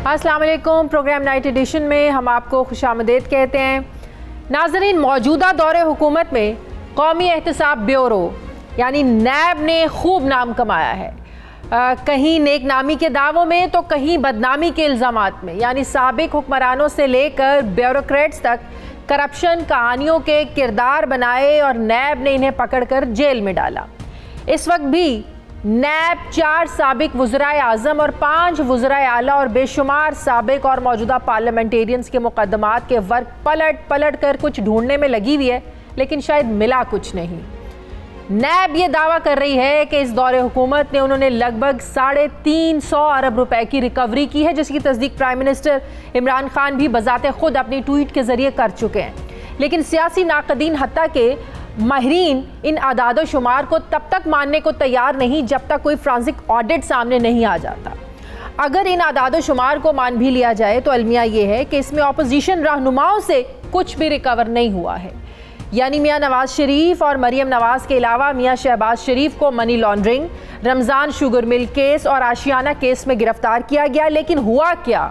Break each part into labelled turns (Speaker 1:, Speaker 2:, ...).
Speaker 1: अस्सलाम वालेकुम। Programme night addition में हम आपको खुशामदीद कहते हैं। नाज़रीन, मौजूदा दौरे हुकूमत में कौमी एहतसाब ब्यूरो यानी नैब ने खूब नाम कमाया है। कहीं नेकनामी के दावों में तो कहीं बदनामी के इल्ज़ामात में, यानी साबिक हुक्मरानों से लेकर ब्यूरोक्रेट्स तक करप्शन कहानियों के किरदार बनाए और नैब ने इन्हें पकड़कर जेल में डाला। इस वक्त भी नैब 4 साबिक वज़राए आज़म और 5 वज़राए आला और बेशुमार साबिक और मौजूदा पार्लियामेंटेरियंस के मुकदमात के वर्क पलट पलट कर कुछ ढूंढने में लगी हुई है, लेकिन शायद मिला कुछ नहीं। नैब ये दावा कर रही है कि इस दौरे हुकूमत ने उन्होंने लगभग 350 अरब रुपए की रिकवरी की है, जिसकी तस्दीक प्राइम मिनिस्टर इमरान खान भी बजाते खुद अपनी ट्वीट के जरिए कर चुके हैं। लेकिन सियासी नाक़दीन हत्ता के माहिरीन इन आदाद शुमार को तब तक मानने को तैयार नहीं जब तक कोई फ्रांसिक ऑडिट सामने नहीं आ जाता। अगर इन आदाद शुमार को मान भी लिया जाए तो अलमिया ये है कि इसमें अपोजिशन रहनुमाओं से कुछ भी रिकवर नहीं हुआ है। यानी मियाँ नवाज शरीफ और मरियम नवाज के अलावा मियाँ शहबाज शरीफ को money laundering, Ramzan sugar mill case और आशियाना केस में गिरफ्तार किया गया, लेकिन हुआ क्या?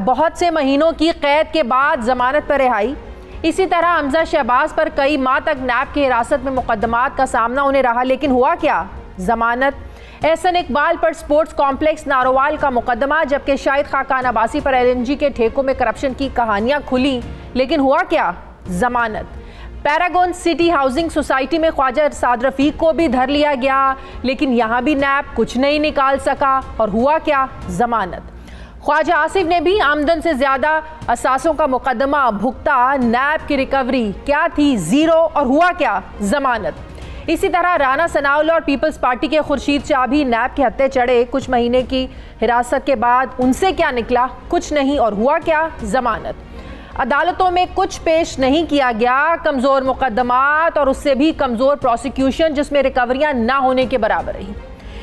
Speaker 1: बहुत से महीनों की कैद के बाद जमानत पर रिहाई। इसी तरह हमजा शहबाज पर कई माह तक नैब की हिरासत में मुकदमात का सामना उन्हें रहा, लेकिन हुआ क्या? जमानत। एहसन इकबाल पर स्पोर्ट्स कॉम्प्लेक्स नारोवाल का मुकदमा, जबकि शाहिद खाकान अब्बासी पर LNG के ठेकों में करप्शन की कहानियां खुली, लेकिन हुआ क्या? जमानत। पैरागॉन सिटी हाउसिंग सोसाइटी में ख्वाजा साद रफीक को भी धर लिया गया, लेकिन यहाँ भी नैब कुछ नहीं निकाल सका, और हुआ क्या? जमानत। ख्वाजा आसिफ ने भी आमदन से ज़्यादा असासों का मुकदमा भुगता, नैब की रिकवरी क्या थी? ज़ीरो, और हुआ क्या? जमानत। इसी तरह राना सनाउल्लाह और पीपल्स पार्टी के खुर्शीद शाह भी नैब के हत्थे चढ़े। कुछ महीने की हिरासत के बाद उनसे क्या निकला? कुछ नहीं, और हुआ क्या? जमानत। अदालतों में कुछ पेश नहीं किया गया, कमज़ोर मुकदमात और उससे भी कमज़ोर प्रोसिक्यूशन जिसमें रिकवरियाँ ना होने के बराबर रही।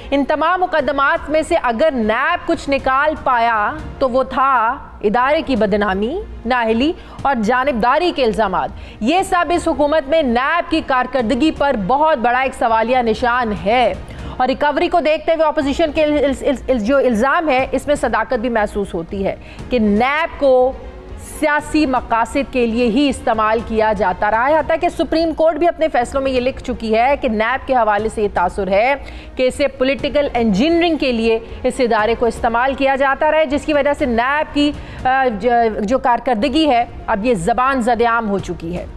Speaker 1: इन तमाम मुकदमात में से अगर नैब कुछ निकाल पाया तो वो था इदारे की बदनामी, नाअहली और जानिबदारी के इल्ज़ामात। ये सब इस हुकूमत में नैब की कारकर्दगी पर बहुत बड़ा एक सवालिया निशान है, और रिकवरी को देखते हुए अपोजिशन के जो इल्ज़ाम है इसमें सदाकत भी महसूस होती है कि नैब को सियासी मकासद के लिए ही इस्तेमाल किया जाता रहा है। हत्ता कि सुप्रीम कोर्ट भी अपने फैसलों में ये लिख चुकी है कि नैब के हवाले से ये तासुर है कि इसे पॉलिटिकल इंजीनियरिंग के लिए इस इदारे को इस्तेमाल किया जाता रहा है, जिसकी वजह से नैब की जो कारकर्दगी है अब ये ज़बान ज़द-ए-आम हो चुकी है।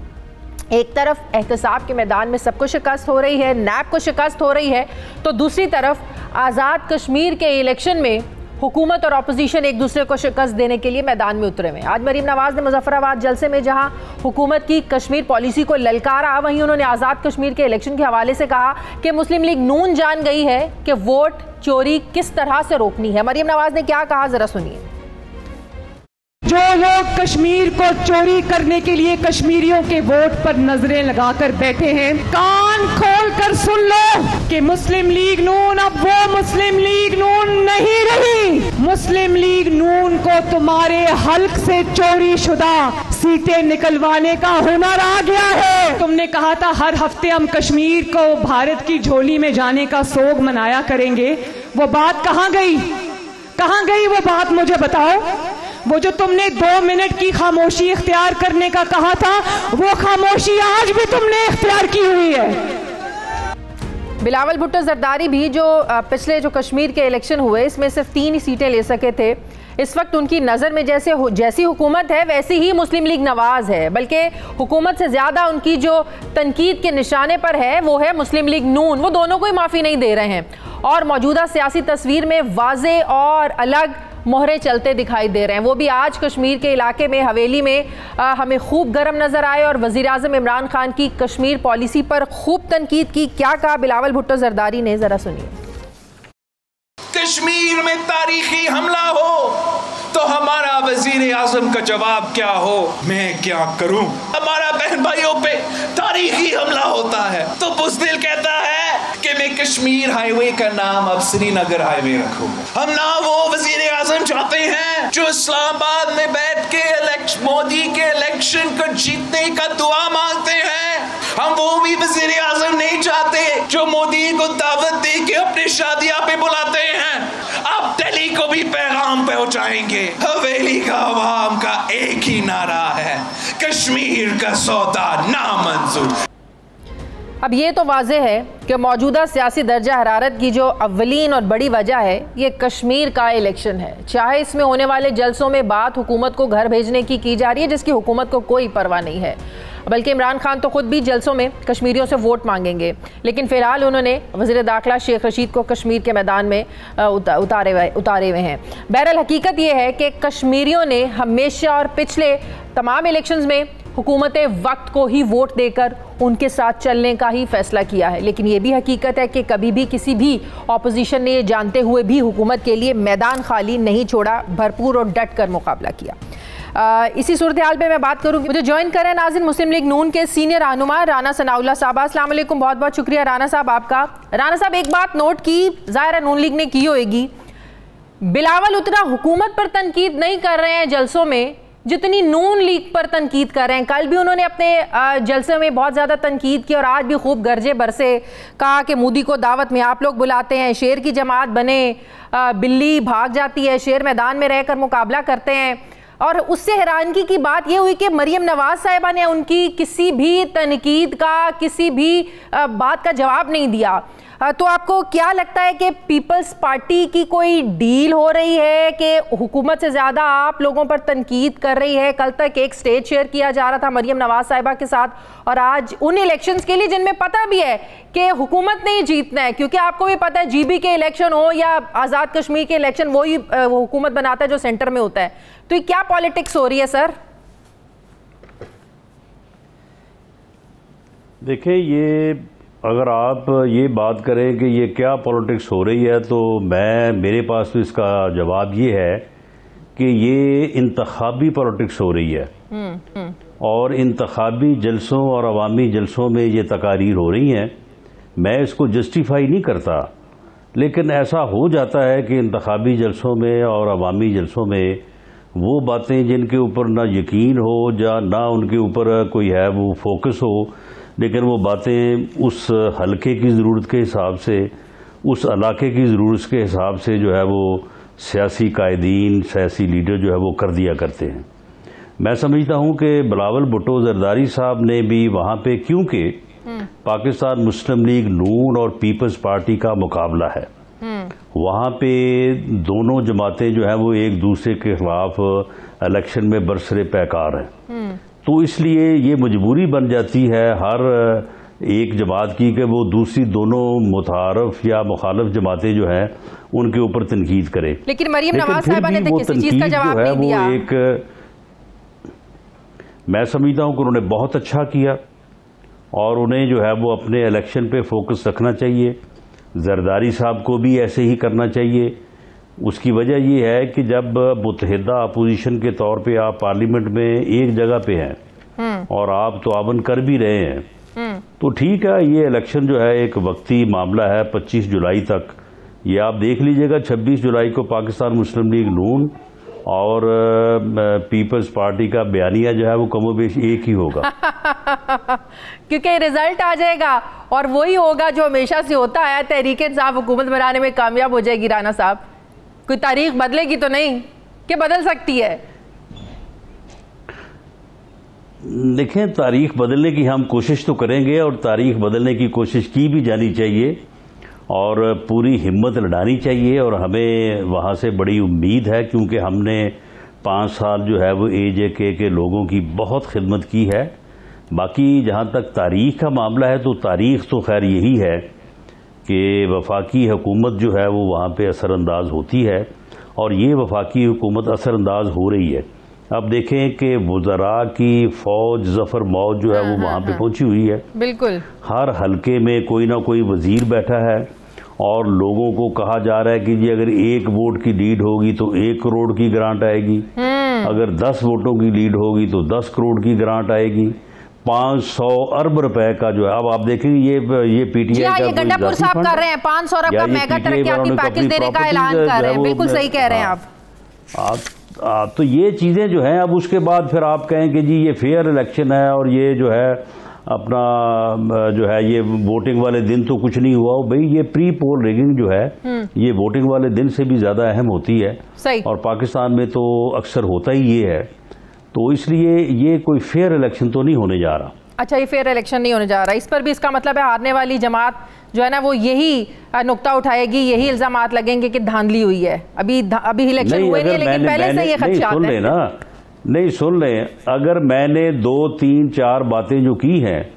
Speaker 1: एक तरफ एहतसाब के मैदान में सबको शिकस्त हो रही है, नैब को शिकस्त हो रही है, तो दूसरी तरफ आज़ाद कश्मीर के इलेक्शन में हुकूमत और अपोजिशन एक दूसरे को शिकस्त देने के लिए मैदान में उतरे हुए। आज मरीम नवाज ने मुजफ्फराबाद जलसे में जहां हुकूमत की कश्मीर पॉलिसी को ललकारा, वहीं उन्होंने आज़ाद कश्मीर के इलेक्शन के हवाले से कहा कि मुस्लिम लीग नून जान गई है कि वोट चोरी किस तरह से रोकनी है। मरीम नवाज ने क्या कहा, जरा सुनिए।
Speaker 2: जो लोग कश्मीर को चोरी करने के लिए कश्मीरियों के वोट पर नजरें लगाकर बैठे हैं, कान खोल कर सुन लो कि मुस्लिम लीग नून अब वो मुस्लिम लीग नून नहीं रही। मुस्लिम लीग नून को तुम्हारे हल्क से चोरी शुदा सीटें निकलवाने का हुनर आ गया है। तुमने कहा था हर हफ्ते हम कश्मीर को भारत की झोली में जाने का सोग मनाया करेंगे, वो बात कहाँ गई? कहाँ गई वो बात, मुझे बताओ। वो जो तुमने 2 मिनट की खामोशी इख्तियार करने का कहा था, वो खामोशी आज भी तुमने इख्तियार की हुई है।
Speaker 1: बिलावल भुट्टो जरदारी भी जो पिछले जो कश्मीर के इलेक्शन हुए इसमें सिर्फ 3 ही सीटें ले सके थे। इस वक्त उनकी नज़र में जैसी हुकूमत है वैसी ही मुस्लिम लीग नवाज है, बल्कि हुकूमत से ज़्यादा उनकी जो तनकीद के निशाने पर है वो है मुस्लिम लीग नून। वो दोनों को ही माफ़ी नहीं दे रहे हैं और मौजूदा सियासी तस्वीर में वाज़े और अलग मोहरे चलते दिखाई दे रहे हैं। वो भी आज कश्मीर के इलाके में हवेली में हमें खूब गर्म नज़र आए और वज़ीर आज़म इमरान खान की कश्मीर पॉलिसी पर खूब तनकीद की। क्या कहा बिलावल भुट्टो जरदारी ने, ज़रा सुनिए।
Speaker 3: कश्मीर में तारीखी हमला हो तो हमारा वजीर आजम का जवाब क्या हो? मैं क्या करूं? हमारा बहन भाइयों पे तारीखी हमला होता है तो बुज़दिल कहता है कि मैं कश्मीर हाईवे का नाम अब श्रीनगर हाईवे रखूंगा। हम ना वो वजीर आजम चाहते हैं जो इस्लामाबाद में बैठ के मोदी के इलेक्शन को जीतने का दुआ मांगते हैं। हम वो भी वज़ीर आज़म नहीं चाहते जो मोदी को दावत दे के अपने शादियां पे बुलाते हैं। अब दिल्ली को भी पैगाम पहुंचाएंगे। हवेली का अवाम का एक ही नारा है, कश्मीर का सौदा नामंजूर।
Speaker 1: अब ये तो वाज़ेह है कि मौजूदा सियासी दर्जा हरारत की जो अव्वलीन और बड़ी वजह है ये कश्मीर का इलेक्शन है। चाहे इसमें होने वाले जलसों में बात हुकूमत को घर भेजने की जा रही है, जिसकी हुकूमत को कोई परवाह नहीं है, बल्कि इमरान खान तो खुद भी जलसों में कश्मीरियों से वोट मांगेंगे। लेकिन फ़िलहाल उन्होंने वज़ीर दाखिला शेख रशीद को कश्मीर के मैदान में उतारे हुए हैं। बहरहाल हकीकत ये है कि कश्मीरियों ने हमेशा और पिछले तमाम इलेक्शंस में हुकूमत वक्त को ही वोट देकर उनके साथ चलने का ही फैसला किया है। लेकिन ये भी हकीकत है कि कभी भी किसी भी ऑपोजिशन ने ये जानते हुए भी हुकूमत के लिए मैदान खाली नहीं छोड़ा, भरपूर और डट कर मुकाबला किया। इसी सूरत हाल पे मैं बात करूँ, मुझे ज्वाइन करें नाज़रीन मुस्लिम लीग नून के सीनियर रहनुमा राना सनाउल्लाह साहब। अस्सलाम वालेकुम, बहुत बहुत शुक्रिया राना साहब आपका। राना साहब, एक बात नोट की ज़ाहिर नून लीग ने की होगी, बिलावल उतना हुकूमत पर तनकीद नहीं कर रहे हैं जलसों में जितनी नून लीग पर तनकीद कर रहे हैं। कल भी उन्होंने अपने जलसे में बहुत ज़्यादा तनकीद की और आज भी खूब गरजे बरसे, कहा कि मोदी को दावत में आप लोग बुलाते हैं, शेर की जमात बने, बिल्ली भाग जाती है, शेर मैदान में रहकर मुकाबला करते हैं। और उससे हैरानगी की बात यह हुई कि मरियम नवाज साहिबा ने उनकी किसी भी तनकीद का, किसी भी बात का जवाब नहीं दिया। तो आपको क्या लगता है कि पीपल्स पार्टी की कोई डील हो रही है कि हुकूमत से ज़्यादा आप लोगों पर तनकीद कर रही है? कल तक एक स्टेज शेयर किया जा रहा था मरियम नवाज साहिबा के साथ, और आज उन इलेक्शंस के लिए जिनमें पता भी है कि हुकूमत ने ही जीतना है, क्योंकि आपको भी पता है जीबी के इलेक्शन हो या आज़ाद कश्मीर के इलेक्शन, वही हुकूमत बनाता है जो सेंटर में होता है। तो ये क्या पॉलिटिक्स हो रही है सर?
Speaker 4: देखिए, ये अगर आप ये बात करें कि ये क्या पॉलिटिक्स हो रही है, तो मेरे पास तो इसका जवाब ये है कि ये इंतखाबी पॉलिटिक्स हो रही है। और इंतखाबी जलसों और अवामी जलसों में ये तकारीर हो रही हैं। मैं इसको जस्टिफाई नहीं करता, लेकिन ऐसा हो जाता है कि इंतखाबी जलसों में और अवामी जलसों में वो बातें जिनके ऊपर ना यकीन हो या ना उनके ऊपर कोई है वो फोकस हो, लेकिन वो बातें उस हलके की ज़रूरत के हिसाब से, उस इलाके की ज़रूरत के हिसाब से जो है वो सियासी कायदीन, सियासी लीडर जो है वो कर दिया करते हैं। मैं समझता हूँ कि बिलावल भुट्टो जरदारी साहब ने भी वहाँ पे, क्योंकि पाकिस्तान मुस्लिम लीग नून और पीपल्स पार्टी का मुकाबला है, वहाँ पे दोनों जमातें जो है वो एक दूसरे के खिलाफ इलेक्शन में बरसरे पैकार हैं। तो इसलिए ये मजबूरी बन जाती है हर एक जमात की कि वो दूसरी दोनों मुतारफ या मुखालिफ जमातें जो हैं उनके ऊपर तनकीद करे।
Speaker 1: लेकिन मरियम नवाज साहिबा ने तो किसी चीज का जवाब नहीं दिया।
Speaker 4: मैं समझता हूँ कि उन्होंने बहुत अच्छा किया और उन्हें जो है वो अपने इलेक्शन पे फोकस रखना चाहिए। जरदारी साहब को भी ऐसे ही करना चाहिए। उसकी वजह ये है कि जब मुत्तहिदा अपोजिशन के तौर पे आप पार्लियामेंट में एक जगह पे हैं और आप तावन कर भी रहे हैं, तो ठीक है, ये इलेक्शन जो है एक वक्ती मामला है 25 जुलाई तक। ये आप देख लीजिएगा, 26 जुलाई को पाकिस्तान मुस्लिम लीग नून और पीपल्स पार्टी का बयानिया जो है वो कमोबेश एक ही होगा
Speaker 1: क्योंकि रिजल्ट आ जाएगा और वही होगा जो हमेशा से होता है, तहरीक इंसाफ हुकूमत बनाने में कामयाब हो जाएगी। राना साहब, कोई तारीख बदलेगी तो नहीं कि बदल सकती है?
Speaker 4: देखें, तारीख बदलने की हम कोशिश तो करेंगे और तारीख बदलने की कोशिश की भी जानी चाहिए और पूरी हिम्मत लड़ानी चाहिए। और हमें वहाँ से बड़ी उम्मीद है, क्योंकि हमने 5 साल जो है वो AJK के लोगों की बहुत खिदमत की है। बाकी जहाँ तक तारीख का मामला है, तो तारीख तो खैर यही है कि वफाकी हुकूमत जो है वो वहाँ पे असरअंदाज होती है और ये वफाकी हुकूमत असरअंदाज हो रही है। अब देखें कि वज़रा की फ़ौज ज़फ़र मौज जो है वो वहाँ पे पहुँची हुई है।
Speaker 1: बिल्कुल, हर
Speaker 4: हलके में कोई ना कोई वज़ीर बैठा है और लोगों को कहा जा रहा है कि जी अगर 1 वोट की लीड होगी तो 1 करोड़ की ग्रांट आएगी, अगर 10 वोटों की लीड होगी तो 10 करोड़ की ग्रांट आएगी। 500 अरब रुपए का जो है, अब आप देखेंगे ये पीटीआई का
Speaker 1: गंडापुर साहब कर रहे हैं 500 अरब का मेगा तरक्याती पैकेज देने का ऐलान कर रहे हैं। बिल्कुल सही कह रहे हैं आप।
Speaker 4: तो ये चीजें जो हैं, अब उसके बाद फिर आप कहें कि जी ये फेयर इलेक्शन है और ये जो है अपना जो है ये वोटिंग वाले दिन तो कुछ नहीं हुआ। भाई ये प्री पोल रिगिंग जो है ये वोटिंग वाले दिन से भी ज़्यादा अहम होती है।
Speaker 1: सही।
Speaker 4: और पाकिस्तान में तो अक्सर होता ही ये है, तो इसलिए ये कोई फेयर इलेक्शन तो नहीं होने जा रहा।
Speaker 1: अच्छा, ये फेयर इलेक्शन नहीं होने जा रहा, इस पर भी इसका मतलब है हारने वाली जमात जो है ना वो यही नुक्ता उठाएगी, यही इल्जामात लगेंगे कि धांधली हुई है। अभी इलेक्शन हुए नहीं, लेकिन पहले से ये खदशात हैं।
Speaker 4: नहीं सुन लें, अगर मैंने 2, 3, 4 बातें जो की हैं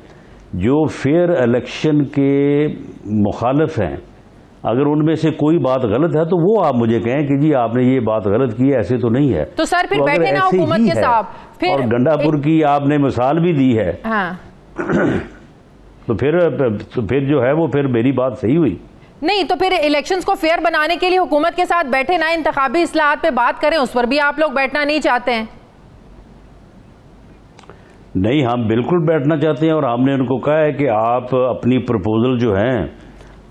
Speaker 4: जो फेयर इलेक्शन के मुखालिफ हैं, अगर उनमें से कोई बात गलत है तो वो आप मुझे कहें कि जी आपने ये बात गलत की है, ऐसे तो नहीं है।
Speaker 1: तो सर फिर तो बैठे ना हुकूमत के साथ।
Speaker 4: और गंडापुर की आपने मिसाल भी दी है।
Speaker 1: हाँ।
Speaker 4: तो फिर जो है वो फिर मेरी बात सही हुई।
Speaker 1: नहीं तो फिर इलेक्शंस को फेयर बनाने के लिए हुकूमत के साथ बैठे ना, इंतखाबी इस्लाहात पे बात करें, उस पर भी आप लोग बैठना नहीं चाहते हैं?
Speaker 4: नहीं, हम बिल्कुल बैठना चाहते हैं और हमने उनको कहा है कि आप अपनी प्रपोजल जो हैं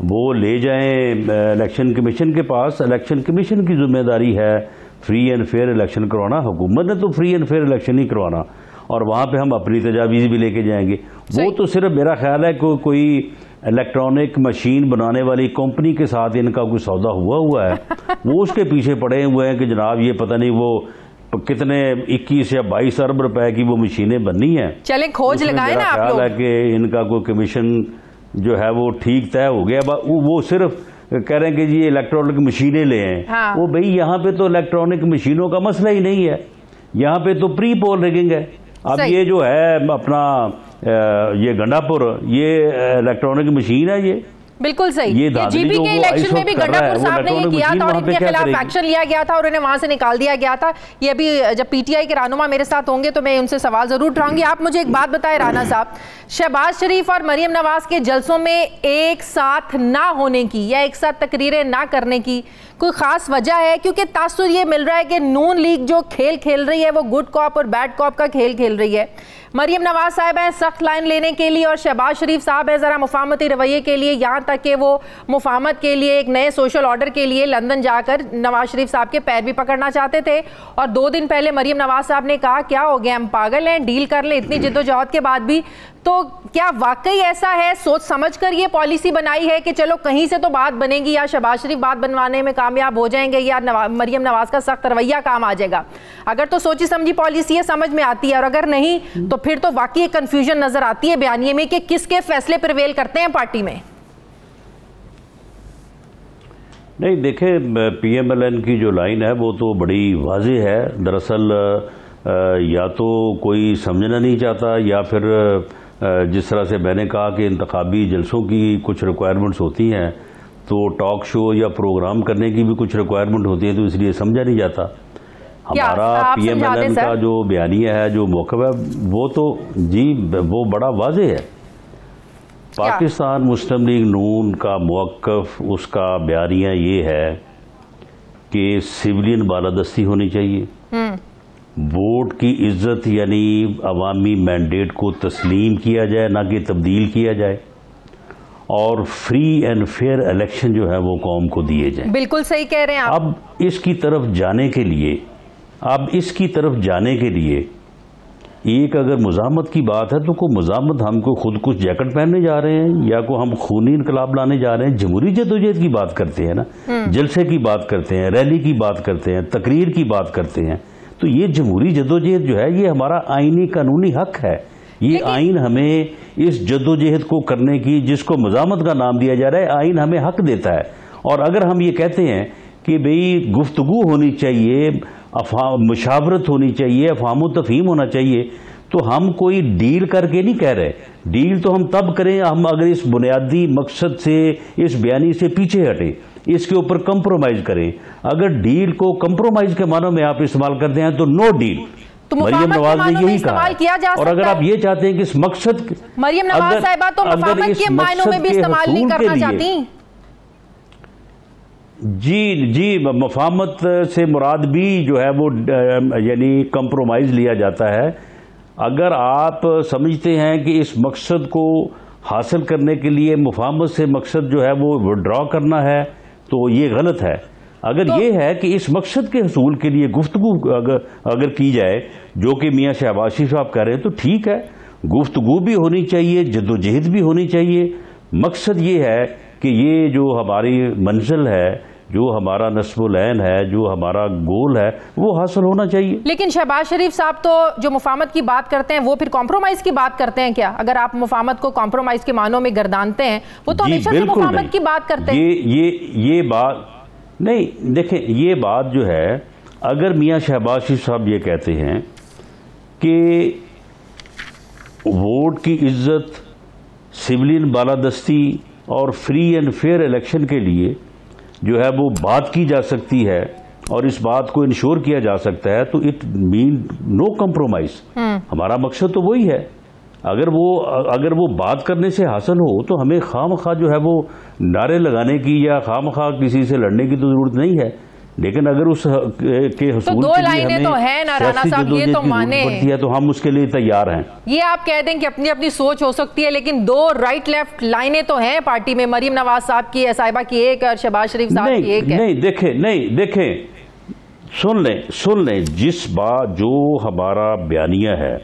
Speaker 4: वो ले जाएं इलेक्शन कमीशन के पास। इलेक्शन कमीशन की जिम्मेदारी है फ्री एंड फेयर इलेक्शन करवाना, हुकूमत ने तो फ्री एंड फेयर इलेक्शन ही करवाना, और वहाँ पे हम अपनी तजावीज़ भी लेके जाएंगे। वो तो सिर्फ मेरा ख्याल है कि कोई इलेक्ट्रॉनिक मशीन बनाने वाली कंपनी के साथ इनका कोई सौदा हुआ है वो उसके पीछे पड़े हुए हैं कि जनाब ये पता नहीं वो कितने 21 या 22 अरब रुपए की वो मशीनें बननी है।
Speaker 1: चले खोज लगाए ना आप लोग।
Speaker 4: है कि इनका कोई कमीशन जो है वो ठीक तय हो गया। वो सिर्फ कह रहे हैं कि जी इलेक्ट्रॉनिक मशीनें ले आए।
Speaker 1: हाँ।
Speaker 4: वो भाई यहाँ पे तो इलेक्ट्रॉनिक मशीनों का मसला ही नहीं है, यहाँ पे तो प्री पोल रिगिंग है। अब ये जो है अपना ये गंडापुर ये इलेक्ट्रॉनिक मशीन है, ये
Speaker 1: बिल्कुल सही। ये जीपी के इलेक्शन में भी गंडापुर साहब ने ये किया था और इनके खिलाफ एक्शन लिया गया था और उन्हें वहां से निकाल दिया गया था। ये अभी जब पीटीआई के रहनुमा मेरे साथ होंगे तो मैं उनसे सवाल जरूर उठाऊंगी। आप मुझे एक बात बताएं राना साहब, शहबाज शरीफ और मरियम नवाज के जलसों में एक साथ ना होने की या एक साथ तकरीरें ना करने की कोई खास वजह है? क्योंकि तासुर ये मिल रहा है कि नून लीग जो खेल खेल रही है वो गुड कॉप और बैड कॉप का खेल खेल रही है। मरियम नवाज साहब हैं सख्त लाइन लेने के लिए और शहबाज शरीफ साहब है ज़रा मुफाहमती रवैये के लिए, यहाँ तक कि वो मुफाहमत के लिए एक नए सोशल ऑर्डर के लिए लंदन जाकर नवाज शरीफ साहब के पैर भी पकड़ना चाहते थे। और 2 दिन पहले मरियम नवाज साहब ने कहा क्या हो गया, हम पागल हैं, डील कर ले, इतनी जिद्दोजहद के बाद भी। तो क्या वाकई ऐसा है, सोच समझ कर ये पॉलिसी बनाई है कि चलो कहीं से तो बात बनेगी, या शहबाज शरीफ बात बनवाने में कामयाब हो जाएंगे, या मरियम नवाज का सख्त रवैया काम आ जाएगा? अगर तो सोची समझी पॉलिसी है, समझ में आती है, और अगर नहीं तो फिर तो वाकई कंफ्यूजन नजर आती है बयानिए में कि किसके फैसले प्रिवेल करते हैं पार्टी में।
Speaker 4: नहीं देखे, पीएमएलएन की जो लाइन है वो तो बड़ी वाज़ेह है। दरअसल या तो कोई समझना नहीं चाहता, या फिर जिस तरह से मैंने कहा कि इंतखाबी जलसों की कुछ रिक्वायरमेंट्स होती हैं, तो टॉक शो या प्रोग्राम करने की भी कुछ रिक्वायरमेंट होती है, तो इसलिए समझा नहीं जाता। हमारा पीएमएलएन का जो बयानिया है, जो मौक़िफ़ है, वो तो जी वो बड़ा वाज़ेह है। पाकिस्तान मुस्लिम लीग नून का मौक़िफ़, उसका बयानिया ये है कि सिविलियन बालादस्ती होनी चाहिए, वोट की इज्जत यानी अवामी मैंडेट को तस्लीम किया जाए, ना कि तब्दील किया जाए, और फ्री एंड फेयर इलेक्शन जो है वो कौम को दिए जाए।
Speaker 1: बिल्कुल सही कह रहे हैं आप।
Speaker 4: अब इसकी तरफ जाने के लिए एक अगर मुजामत की बात है तो कोई मुजामत हमको खुद कुछ जैकेट पहनने जा रहे हैं, या को हम खूनी इनकलाब लाने जा रहे हैं? जमहूरी जदोजहद की बात करते हैं ना, जलसे की बात करते हैं, रैली की बात करते हैं, तकरीर की बात करते हैं, तो ये जमहूरी जदोजहद जो है ये हमारा आईनी कानूनी हक है। ये आइन हमें इस जदोजहद को करने की, जिसको मुजामत का नाम दिया जा रहा है, आइन हमें हक देता है। और अगर हम ये कहते हैं कि भाई गुफ्तगू होनी चाहिए, मुशावरत होनी चाहिए, अफ़हाम व तफ़हीम होना चाहिए, तो हम कोई डील करके नहीं कह रहे। डील तो हम तब करें हम अगर इस बुनियादी मकसद से, इस बयानी से पीछे हटे, इसके ऊपर कंप्रोमाइज करें। अगर डील को कंप्रोमाइज के मानों में आप इस्तेमाल करते हैं तो नो डील।
Speaker 1: तो
Speaker 4: मरियम नवाज ने यही कहा। और अगर आप ये चाहते हैं कि इस मकसद,
Speaker 1: मरियम नवाज साहिबा तो मुफाहमत के मायनों में भी इस्तेमाल नहीं करना चाहती।
Speaker 4: जी मुफाहमत से मुराद भी जो है वो यानी कंप्रोमाइज लिया जाता है। अगर आप समझते हैं कि इस मकसद को हासिल करने के लिए मुफाहमत से मकसद जो है वो विड्रॉ करना है, तो ये गलत है। अगर ये है कि इस मकसद के हसूल के लिए गुफ्तगू अगर की जाए, जो कि मियाँ शहबाज शरीफ साहब कह रहे हैं, तो ठीक है, गुफ्तगू भी होनी चाहिए, जद्दोजहद भी होनी चाहिए। मकसद ये है कि ये जो हमारी मंजिल है, जो हमारा नस्बुल-ऐन है, जो हमारा गोल है, वो हासिल होना चाहिए।
Speaker 1: लेकिन शहबाज शरीफ साहब तो जो मुफाहमत की बात करते हैं वो फिर कॉम्प्रोमाइज की बात करते हैं क्या? अगर आप मुफाहमत को कॉम्प्रोमाइज के मानों में गर्दानते हैं, वो तो हमेशा से मुफाहमत की बात करते हैं।
Speaker 4: ये बात नहीं, देखें, ये बात जो है, अगर मियां शहबाज शरीफ साहब ये कहते हैं कि वोट की इज्जत, सिविलियन बालादस्ती और फ्री एंड फेयर इलेक्शन के लिए जो है वो बात की जा सकती है और इस बात को इंश्योर किया जा सकता है, तो इट मीन नो कॉम्प्रोमाइज। हमारा मकसद तो वही है। अगर वो बात करने से हासिल हो तो हमें खामखा जो है वो नारे लगाने की या खामखा किसी से लड़ने की तो जरूरत नहीं है। लेकिन अगर उस के हसूल
Speaker 1: तो दो लाइनें तो है ना राना साहब, ये तो माने
Speaker 4: है तो हम उसके लिए तैयार हैं।
Speaker 1: ये आप कह दें कि अपनी अपनी सोच हो सकती है, लेकिन दो राइट लेफ्ट लाइनें तो हैं पार्टी में। मरीम नवाज साहब की, साहिबा की एक और शहबाज शरीफ साहब की एक है।
Speaker 4: नहीं देखें, सुन लें जिस बात, जो हमारा बयानिया है,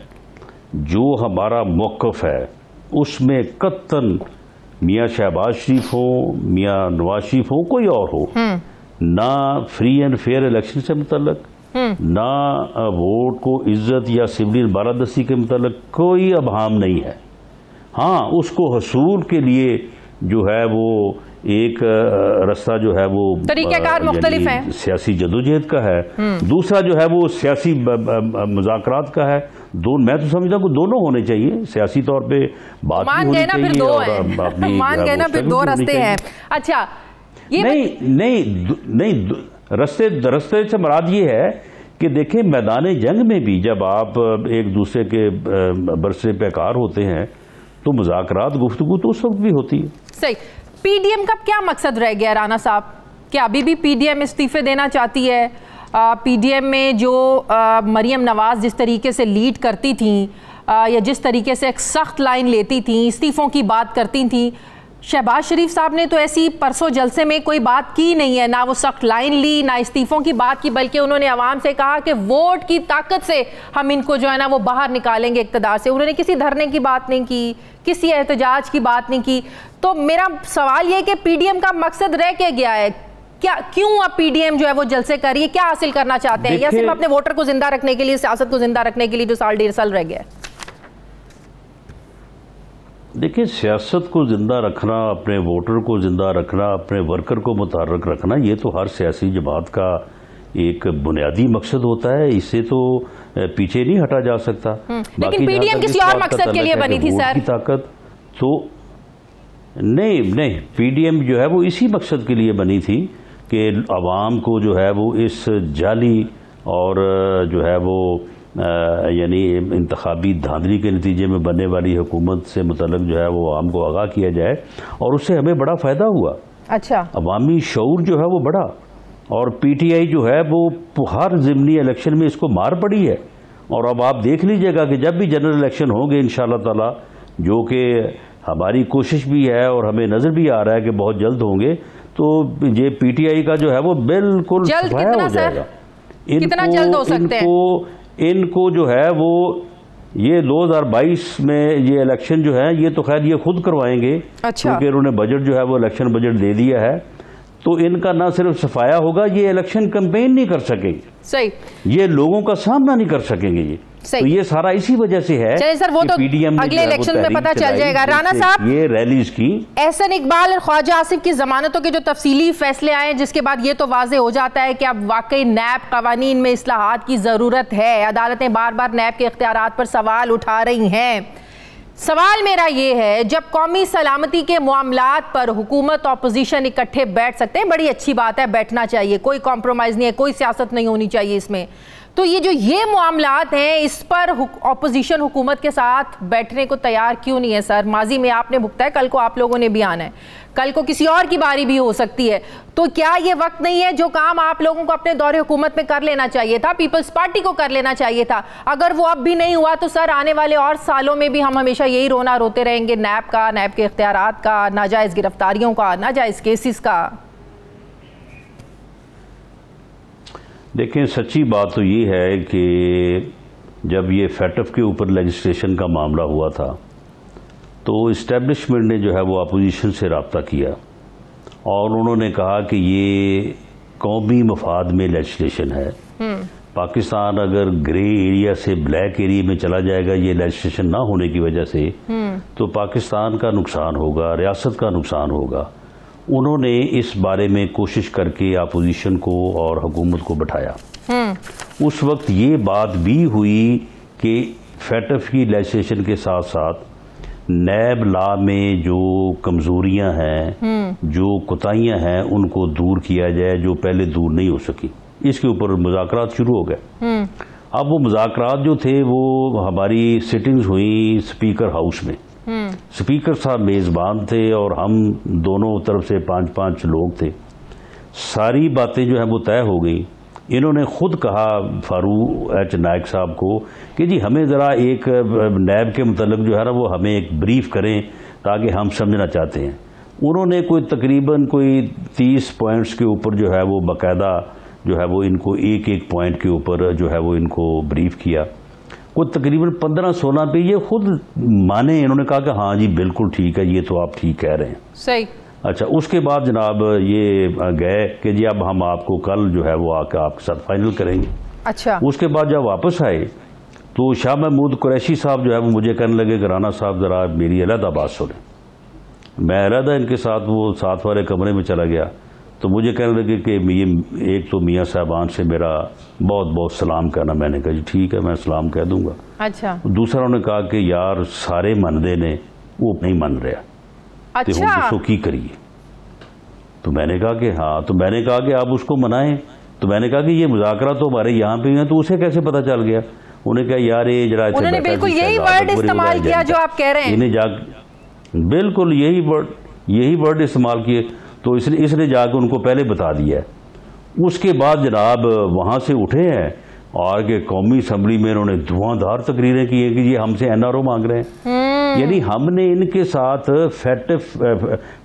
Speaker 4: जो हमारा मौक़िफ़ है, उसमें कत्तन मियाँ शहबाज शरीफ हो, मियाँ नवाज शरीफ हो, कोई और हो, ना फ्री एंड फेयर इलेक्शन से मुतल्लक, ना वोट को इज्जत या सिविलियन बालादस्ती के मुतल्लक कोई अभाम नहीं है। हाँ, उसको हसूल के लिए जो है वो एक रास्ता जो है वो
Speaker 1: तरीक़ेकार मुख्तलिफ है,
Speaker 4: सियासी जदोजहद का है, दूसरा जो है वो सियासी मुज़ाकरात का है। मैं तो समझता हूँ दोनों होने चाहिए। सियासी तौर पे बात भी होनी चाहिए और
Speaker 1: मान गए ना फिर दो रास्ते हैं। अच्छा, ये
Speaker 4: नहीं, रास्ते से मुराद ये है कि देखें, मैदान जंग में भी जब आप एक दूसरे के बरसे पैकार होते हैं तो मुज़ाकरात, गुफ्तगू तो उस वक्त भी होती है।
Speaker 1: सही। पीडीएम का क्या मकसद रह गया राना साहब? क्या अभी भी पीडीएम इस्तीफे देना चाहती है? पीडीएम में जो मरीम नवाज जिस तरीके से लीड करती थी या जिस तरीके से एक सख्त लाइन लेती थी, इस्तीफों की बात करती थी, शहबाज शरीफ साहब ने तो ऐसी परसों जलसे में कोई बात की नहीं है, ना वो सख्त लाइन ली, ना इस्तीफों की बात की, बल्कि उन्होंने आवाम से कहा कि वोट की ताकत से हम इनको जो है ना वो बाहर निकालेंगे इक़्तिदार से। उन्होंने किसी धरने की बात नहीं की, किसी एहतजाज की बात नहीं की। तो मेरा सवाल ये कि पीडीएम का मकसद रह के गया है क्या? क्यों अब पीडीएम जो है वो जलसे कर रही है? क्या हासिल करना चाहते हैं, या सिर्फ अपने वोटर को जिंदा रखने के लिए, सियासत को जिंदा रखने के लिए जो साल डेढ़ साल रह गया है?
Speaker 4: देखिए, सियासत को जिंदा रखना, अपने वोटर को जिंदा रखना, अपने वर्कर को मुतहर्रिक रखना, ये तो हर सियासी जमात का एक बुनियादी मकसद होता है। इससे तो पीछे नहीं हटा जा सकता।
Speaker 1: लेकिन पीडीएम किसी और मकसद के लिए बनी थी सर।
Speaker 4: की ताकत तो नहीं, पीडीएम जो है वो इसी मकसद के लिए बनी थी कि आवाम को जो है वो इस जाली और जो है वो यानी इंतखाबी धांधली के नतीजे में बनने वाली हुकूमत से मुतल्लिक जो है वो आवाम को आगाह किया जाए, और उससे हमें बड़ा फ़ायदा हुआ।
Speaker 1: अच्छा,
Speaker 4: अवामी शऊर जो है वो बढ़ा, और पीटीआई जो है वो हर ज़िमनी इलेक्शन में इसको मार पड़ी है। और अब आप देख लीजिएगा कि जब भी जनरल इलेक्शन होंगे इंशाअल्लाह ताला, जो कि हमारी कोशिश भी है और हमें नज़र भी आ रहा है कि बहुत जल्द होंगे, तो ये पीटीआई का जो है वो बिल्कुल सफाया हो जाएगा।
Speaker 1: कितना जल्द हो सकते हैं?
Speaker 4: इनको जो है वो ये 2022 में ये इलेक्शन जो है ये तो खैर ये खुद करवाएंगे।
Speaker 1: अच्छा।
Speaker 4: क्योंकि उन्होंने बजट जो है वो इलेक्शन बजट दे दिया है, तो इनका ना सिर्फ सफाया होगा, ये इलेक्शन कैंपेन नहीं कर सकेंगे।
Speaker 1: सही।
Speaker 4: ये लोगों का सामना नहीं कर सकेंगे ये।
Speaker 1: सही।
Speaker 4: तो ये सारा इसी वजह से है।
Speaker 1: चलिए सर, वो तो अगले इलेक्शन में पता चल जाएगा। राना साहब,
Speaker 4: ये रैलीज की
Speaker 1: एहसन इकबाल और ख्वाजा आसिफ की जमानतों के जो तफसीली फैसले आए, जिसके बाद ये तो वाजे हो जाता है कि अब वाकई नैब कवानीन में इस्लाहात की जरूरत है। अदालतें बार बार नैब के इख्तियारात पर सवाल उठा रही हैं। सवाल मेरा ये है, जब कौमी सलामती के मामलात पर हुकूमत ऑपोजिशन इकट्ठे बैठ सकते हैं, बड़ी अच्छी बात है, बैठना चाहिए, कोई कॉम्प्रोमाइज़ नहीं है, कोई सियासत नहीं होनी चाहिए इसमें, तो ये मामलात हैं, इस पर ऑपोजिशन हुकूमत के साथ बैठने को तैयार क्यों नहीं है सर? माजी में आपने भुगता है, कल को आप लोगों ने भी आना है, कल को किसी और की बारी भी हो सकती है। तो क्या ये वक्त नहीं है जो काम आप लोगों को अपने दौरे हुकूमत में कर लेना चाहिए था, पीपल्स पार्टी को कर लेना चाहिए था? अगर वो अब भी नहीं हुआ तो सर आने वाले और सालों में भी हम हमेशा यही रोना रोते रहेंगे, नैब का, नैब के इख्तियारात का, नाजायज़ गिरफ्तारियों का, नाजायज़ केसेस का।
Speaker 4: देखें, सच्ची बात तो ये है कि जब ये फैटफ के ऊपर लेजिस्लेशन का मामला हुआ था तो इस्टेब्लिशमेंट ने जो है वो अपोजिशन से रब्ता किया और उन्होंने कहा कि ये कौमी मफाद में लेजिस्लेशन है। पाकिस्तान अगर ग्रे एरिया से ब्लैक एरिया में चला जाएगा ये लेजिस्लेशन ना होने की वजह से तो पाकिस्तान का नुकसान होगा, रियासत का नुकसान होगा। उन्होंने इस बारे में कोशिश करके अपोजिशन को और हुकूमत को बैठाया। उस वक्त ये बात भी हुई कि फैटफ की लेजिस्लेशन के साथ साथ नैब लॉ में जो कमजोरियां हैं, जो कोताहियां हैं, उनको दूर किया जाए जो पहले दूर नहीं हो सकी। इसके ऊपर मुज़ाकरात शुरू हो गए। अब वो मुज़ाकरात जो थे वो हमारी सिटिंग्स हुई स्पीकर हाउस में। स्पीकर साहब मेज़बान थे और हम दोनों तरफ से 5-5 लोग थे। सारी बातें जो है वो तय हो गई। इन्होंने खुद कहा फारूक एच नायक साहब को कि जी हमें ज़रा एक नैब के मुतल्लिक़ जो है ना वो हमें एक ब्रीफ करें ताकि हम समझना चाहते हैं। उन्होंने तकरीबन 30 पॉइंट्स के ऊपर जो है वो बाकायदा जो है वो इनको एक पॉइंट के ऊपर जो है वो इनको ब्रीफ किया। तकरीबन 15-16 पे ये खुद माने, इन्होंने कहा कि हाँ जी बिल्कुल ठीक है, ये तो आप ठीक कह रहे हैं, सही। अच्छा, उसके बाद जनाब ये गए कि जी अब हम आपको कल जो है वो आकर आपके साथ फाइनल करेंगे। अच्छा, उसके बाद जब वापस आए तो शाह महमूद कुरैशी साहब जो है वो मुझे कहने लगे कि राना साहब ज़रा मेरी अलहदा बात सुने। मैं अलहदा इनके साथ वो साथ वाले कमरे में चला गया तो मुझे कहने लगे कि ये एक तो मियाँ साहबान से मेरा बहुत बहुत सलाम कहना। मैंने कहा जी ठीक है, मैं सलाम कह दूंगा। अच्छा। दूसरा उन्होंने कहा कि यार सारे मनदे ने वो नहीं मन रहा। अच्छा। तो की करिए। तो मैंने कहा कि हाँ, तो मैंने कहा कि आप उसको मनाएं। तो मैंने कहा कि ये मुज़ाकरा तो हमारे यहाँ पे हैं, तो उसे कैसे पता चल गया? उन्हें कहा यार ये जरा, उन्होंने बिल्कुल यही वर्ड इस्तेमाल किया जो आप कह रहे हैं। इन्हें बिल्कुल यही वर्ड इस्तेमाल किए। तो इसने जाकर उनको पहले बता दिया। उसके बाद जनाब वहां से उठे हैं और के कौमी असम्बली में इन्होंने धुआंधार तकरीरें की है कि ये हमसे एनआरओ मांग रहे हैं। यानी हमने इनके साथ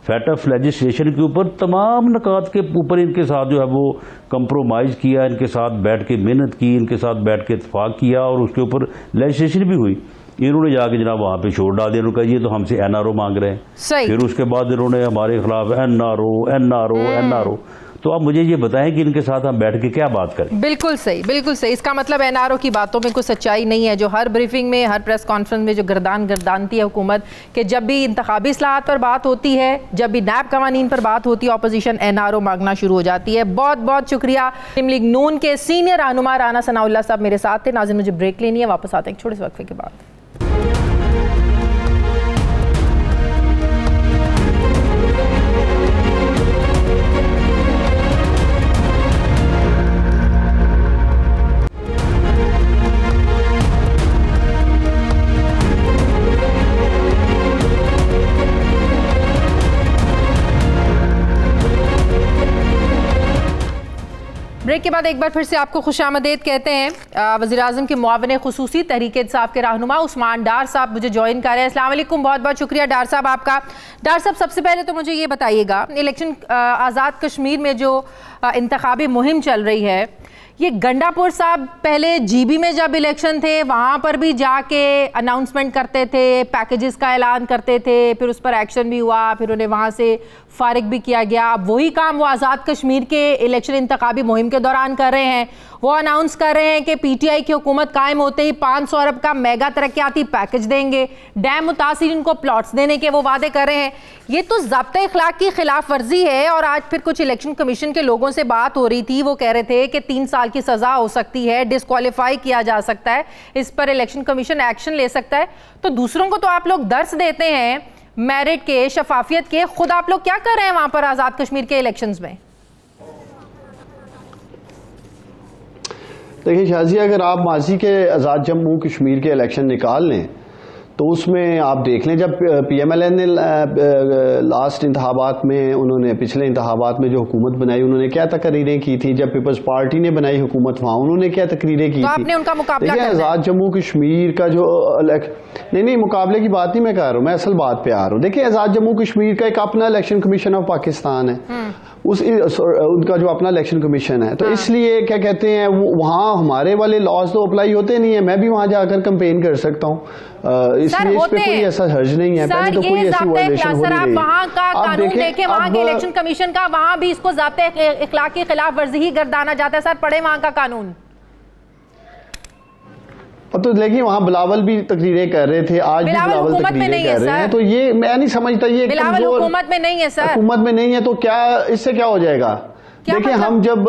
Speaker 4: फैटफ लेजिस्लेशन के ऊपर तमाम नकात के ऊपर इनके साथ जो है वो कंप्रोमाइज किया, इनके साथ बैठ के मेहनत की, इनके साथ बैठ के इत्तेफाक किया और उसके ऊपर लेजिस्लेशन भी हुई। इन्होंने जाके जनाब वहां पे छोड़ डाल दिया। उन्होंने कहा ये तो हमसे एनआरओ मांग रहे हैं। सही। फिर उसके बाद इन्होंने हमारे खिलाफ एनआरओ। तो आप मुझे ये बताएं कि इनके साथ हम बैठ के क्या बात करें? बिल्कुल सही, बिल्कुल सही। इसका मतलब एनआरओ की बातों में कोई सच्चाई नहीं है, जो हर ब्रीफिंग में, हर प्रेस कॉन्फ्रेंस में जो गर्दानती है हुकूमत कि जब भी इंतखाबी इस्लाहात पर बात होती है, जब भी नैब कवानीन पर बात होती है, अपोजिशन एनआरओ मांगना शुरू हो जाती है। बहुत बहुत शुक्रिया। मुस्लिम लीग नून के सीनियर रहनुमा राना सनाउल्लाह साहब मेरे साथ थे। नाज़रीन मुझे ब्रेक लेनी है, वापस आते हैं एक छोटे से वक्फे के बाद। ब्रेक के बाद एक बार फिर से आपको खुशामदीद कहते हैं। वज़ीर-ए-आज़म के मुआविन खुसूसी तहरीक इंसाफ के रहनुमा उस्मान डार साहब मुझे ज्वाइन कर रहे हैं। अस्सलाम वालेकुम, बहुत बहुत शुक्रिया डार साहब आपका। डार साहब, सबसे पहले तो मुझे ये बताइएगा, इलेक्शन आज़ाद कश्मीर में जो इंतखाबी मुहिम चल रही है, ये गंडापुर साहब पहले जीबी में जब इलेक्शन थे वहाँ पर भी जाके अनाउंसमेंट करते थे, पैकेजेस का ऐलान करते थे, फिर उस पर एक्शन भी हुआ, फिर उन्हें वहाँ से फारिग भी किया गया। अब वही काम वो आज़ाद कश्मीर के इलेक्शन इंतखाबी मुहिम के दौरान कर रहे हैं। वो अनाउंस कर रहे हैं कि पीटीआई की हुकूमत कायम होते ही 500 अरब का मेगा तरक्याती पैकेज देंगे, डैम मुतासिरीन को प्लॉट्स देने के वो वादे कर रहे हैं। ये तो ज़ाब्ते इखलाक की खिलाफ वर्जी है। और आज फिर कुछ इलेक्शन कमीशन के लोगों से बात हो रही थी, वो कह रहे थे कि 3 साल की सज़ा हो सकती है, डिस्क्वालीफाई किया जा सकता है, इस पर इलेक्शन कमीशन एक्शन ले सकता है। तो दूसरों को तो आप लोग दर्स देते हैं मेरिट के, शफाफियत के, खुद आप लोग क्या कर रहे हैं वहां पर आज़ाद कश्मीर के इलेक्शंस में?
Speaker 5: देखिए शाजी, अगर आप माजी के आज़ाद जम्मू कश्मीर के इलेक्शन निकाल लें तो उसमें आप देख लें, जब पीएमएलएन ने लास्ट इंतखाबात में, उन्होंने पिछले इंतखाबात में जो हुकूमत बनाई, उन्होंने क्या तकरीरें की थी। जब पीपल्स पार्टी ने बनाई हुकूमत वहां उन्होंने क्या तकरीरें की थी। आपने उनका मुकाबला देखिए, आज़ाद जम्मू कश्मीर का जो नहीं मुकाबले की बात नहीं मैं कह रहा हूँ, मैं असल बात पे आ रहा हूँ। देखिए, आज़ाद जम्मू कश्मीर का एक अपना इलेक्शन कमीशन ऑफ पाकिस्तान है। उनका जो अपना इलेक्शन कमीशन है, तो इसलिए क्या कहते हैं वहाँ हमारे वाले लॉज तो अप्लाई होते नहीं है। मैं भी वहाँ जाकर कंपेन कर सकता हूँ, इसलिए इस पे कोई ऐसा हर्ज नहीं है। पहले तो कोई ऐसी वायलेशन हो नहीं रही।
Speaker 1: वहाँ का कानून देखें, वहाँ के इलेक्शन कमीशन का, वहाँ भी इसको ज़ाब्ते इखलाक की खिलाफ वर्जी ही गर्दाना जाता है। सर पढ़े वहाँ का कानून।
Speaker 5: तो देखिए वहाँ बिलावल भी तकरीरें कर रहे थे, आज भी बिलावल तकरीरें कर रहे हैं, तो ये मैं नहीं समझता ये
Speaker 1: बिलावल हुकूमत में नहीं है सर।
Speaker 5: हुकूमत में नहीं है तो क्या इससे क्या हो जाएगा? देखिए मतलब? हम जब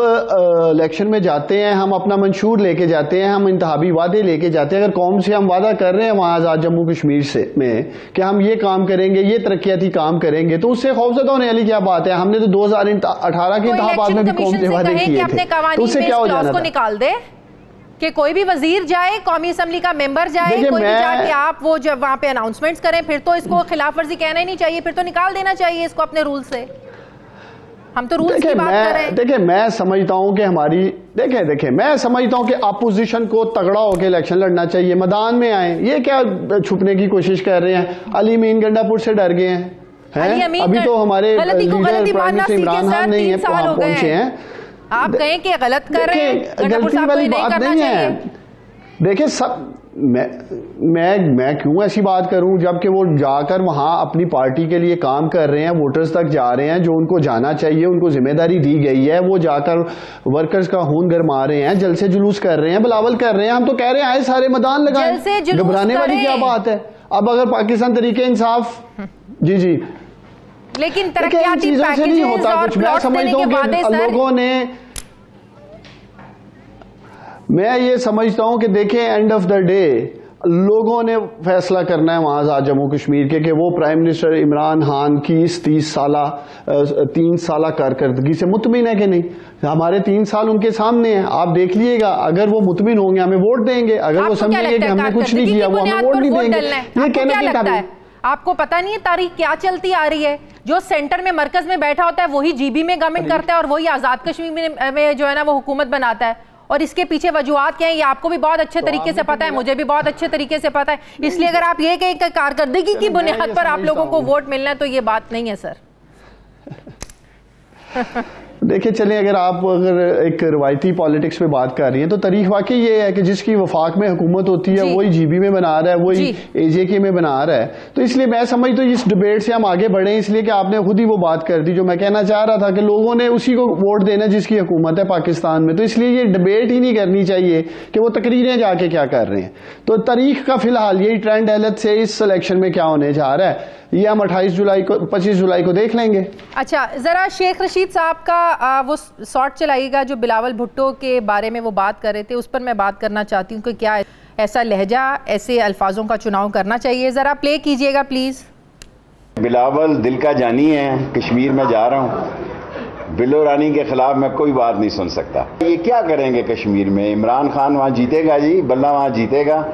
Speaker 5: इलेक्शन में जाते हैं, हम अपना मंशूर लेके जाते हैं, हम इंतहाबी वादे लेके जाते हैं। अगर कौम से हम वादा कर रहे हैं वहाँ आजाद जम्मू कश्मीर से में कि हम ये काम करेंगे, ये तरक्याती काम करेंगे, तो उससे खौफजदा होने वाली क्या बात है? हमने तो 2018 के इंतहाबात में भी कौम से वादे किए थे, तो उससे क्या हो जाना था?
Speaker 1: निकाल दे कि कोई भी वजीर जाए, कौमी असम्बली का मेंबर जाए, कोई भी जाके आप वो जब वहां पे अनाउंसमेंट्स करें, फिर तो इसको खिलाफ वर्जी कहना ही नहीं चाहिए, फिर तो निकाल देना चाहिए इसको अपने रूल से। हम तो रूल्स की बात कर रहे हैं।
Speaker 5: देखिए मैं समझता हूं कि हमारी देखिए मैं समझता हूं कि अपोजिशन को तगड़ा होकर इलेक्शन लड़ना चाहिए, मैदान में आए। ये क्या छुपने की कोशिश कर रहे हैं? अली मीन गंडापुर से डर गए हैं, अभी तो हमारे leader prime minister Imran Khan नहीं है पहुंचे हैं।
Speaker 1: आप कहें कि गलत कर रहे हैं,
Speaker 5: गलती वाली बात नहीं है। देखिए सब मैं क्यों ऐसी बात करूं जबकि वो जाकर वहां अपनी पार्टी के लिए काम कर रहे हैं, वोटर्स तक जा रहे हैं, जो उनको जाना चाहिए, उनको जिम्मेदारी दी गई है, वो जाकर वर्कर्स का खून गरमा रहे हैं, जलसे जुलूस कर रहे हैं, बिलावल कर रहे हैं। हम तो कह रहे हैं आए सारे मैदान लगाएं, घबराने वाली क्या बात है? अब अगर पाकिस्तान तरीके इंसाफ जी
Speaker 1: लेकिन
Speaker 5: इन चीजों से नहीं होता कुछ। मैं समझता हूँ कि लोगों ने, मैं ये समझता हूं कि देखें एंड ऑफ द डे लोगों ने फैसला करना है वहां आजाद जम्मू कश्मीर के कि वो प्राइम मिनिस्टर इमरान खान की इस 3 साल कारकर्दगी से मुतमिन है कि नहीं। हमारे 3 साल उनके सामने हैं, आप देख लीजिएगा। अगर वो मुतमिन होंगे हमें वोट देंगे, अगर वो समझेंगे कि हमने कुछ नहीं किया वो हमें वोट नहीं देंगे। ये कहने की
Speaker 1: आपको पता नहीं है तारीख क्या चलती आ रही है? जो सेंटर में मरकज में बैठा होता है वही जीबी में गवर्नमेंट करता है और वही आजाद कश्मीर में जो है ना वो हुकूमत बनाता है। और इसके पीछे वजूहात क्या है ये आपको भी बहुत अच्छे तरीके से पता है, मुझे भी बहुत अच्छे तरीके से पता है। इसलिए अगर आप ये कहें कि कारकर्दगी की बुनियाद पर आप लोगों को वोट मिलना है तो ये बात नहीं है सर।
Speaker 5: देखिए चलें, अगर एक रवायती पॉलिटिक्स में बात कर रही हैं तो तारीख वाकई ये है कि जिसकी वफाक में हुकूमत होती है वही जीबी में बना रहा है, वही एजेके में बना रहा है। तो इसलिए मैं समझता हूँ इस डिबेट से हम आगे बढ़े, इसलिए कि आपने खुद ही वो बात कर दी जो मैं कहना चाह रहा था कि लोगों ने उसी को वोट देना जिसकी हुकूमत है पाकिस्तान में। तो इसलिए ये डिबेट ही नहीं करनी चाहिए कि वो तकरीरें जाके क्या कर रहे हैं। तो तारीख का फिलहाल यही ट्रेंड हालत से इस इलेक्शन में क्या होने जा रहा है ये हम 25 जुलाई को देख लेंगे।
Speaker 1: अच्छा, जरा शेख रशीद साहब का वो शॉर्ट चलाइएगा जो बिलावल भुट्टो के बारे में वो बात कर रहे थे, उस पर मैं बात करना चाहती हूँ कि क्या ऐसा लहजा, ऐसे अल्फाजों का चुनाव करना चाहिए? जरा प्ले कीजिएगा प्लीज।
Speaker 6: बिलावल दिल का जानी है, कश्मीर में जा रहा हूँ, बिलो रानी के खिलाफ मैं कोई बात नहीं सुन सकता। ये क्या करेंगे कश्मीर में? इमरान खान वहाँ जीतेगा जी, बल्ला वहाँ जीतेगा,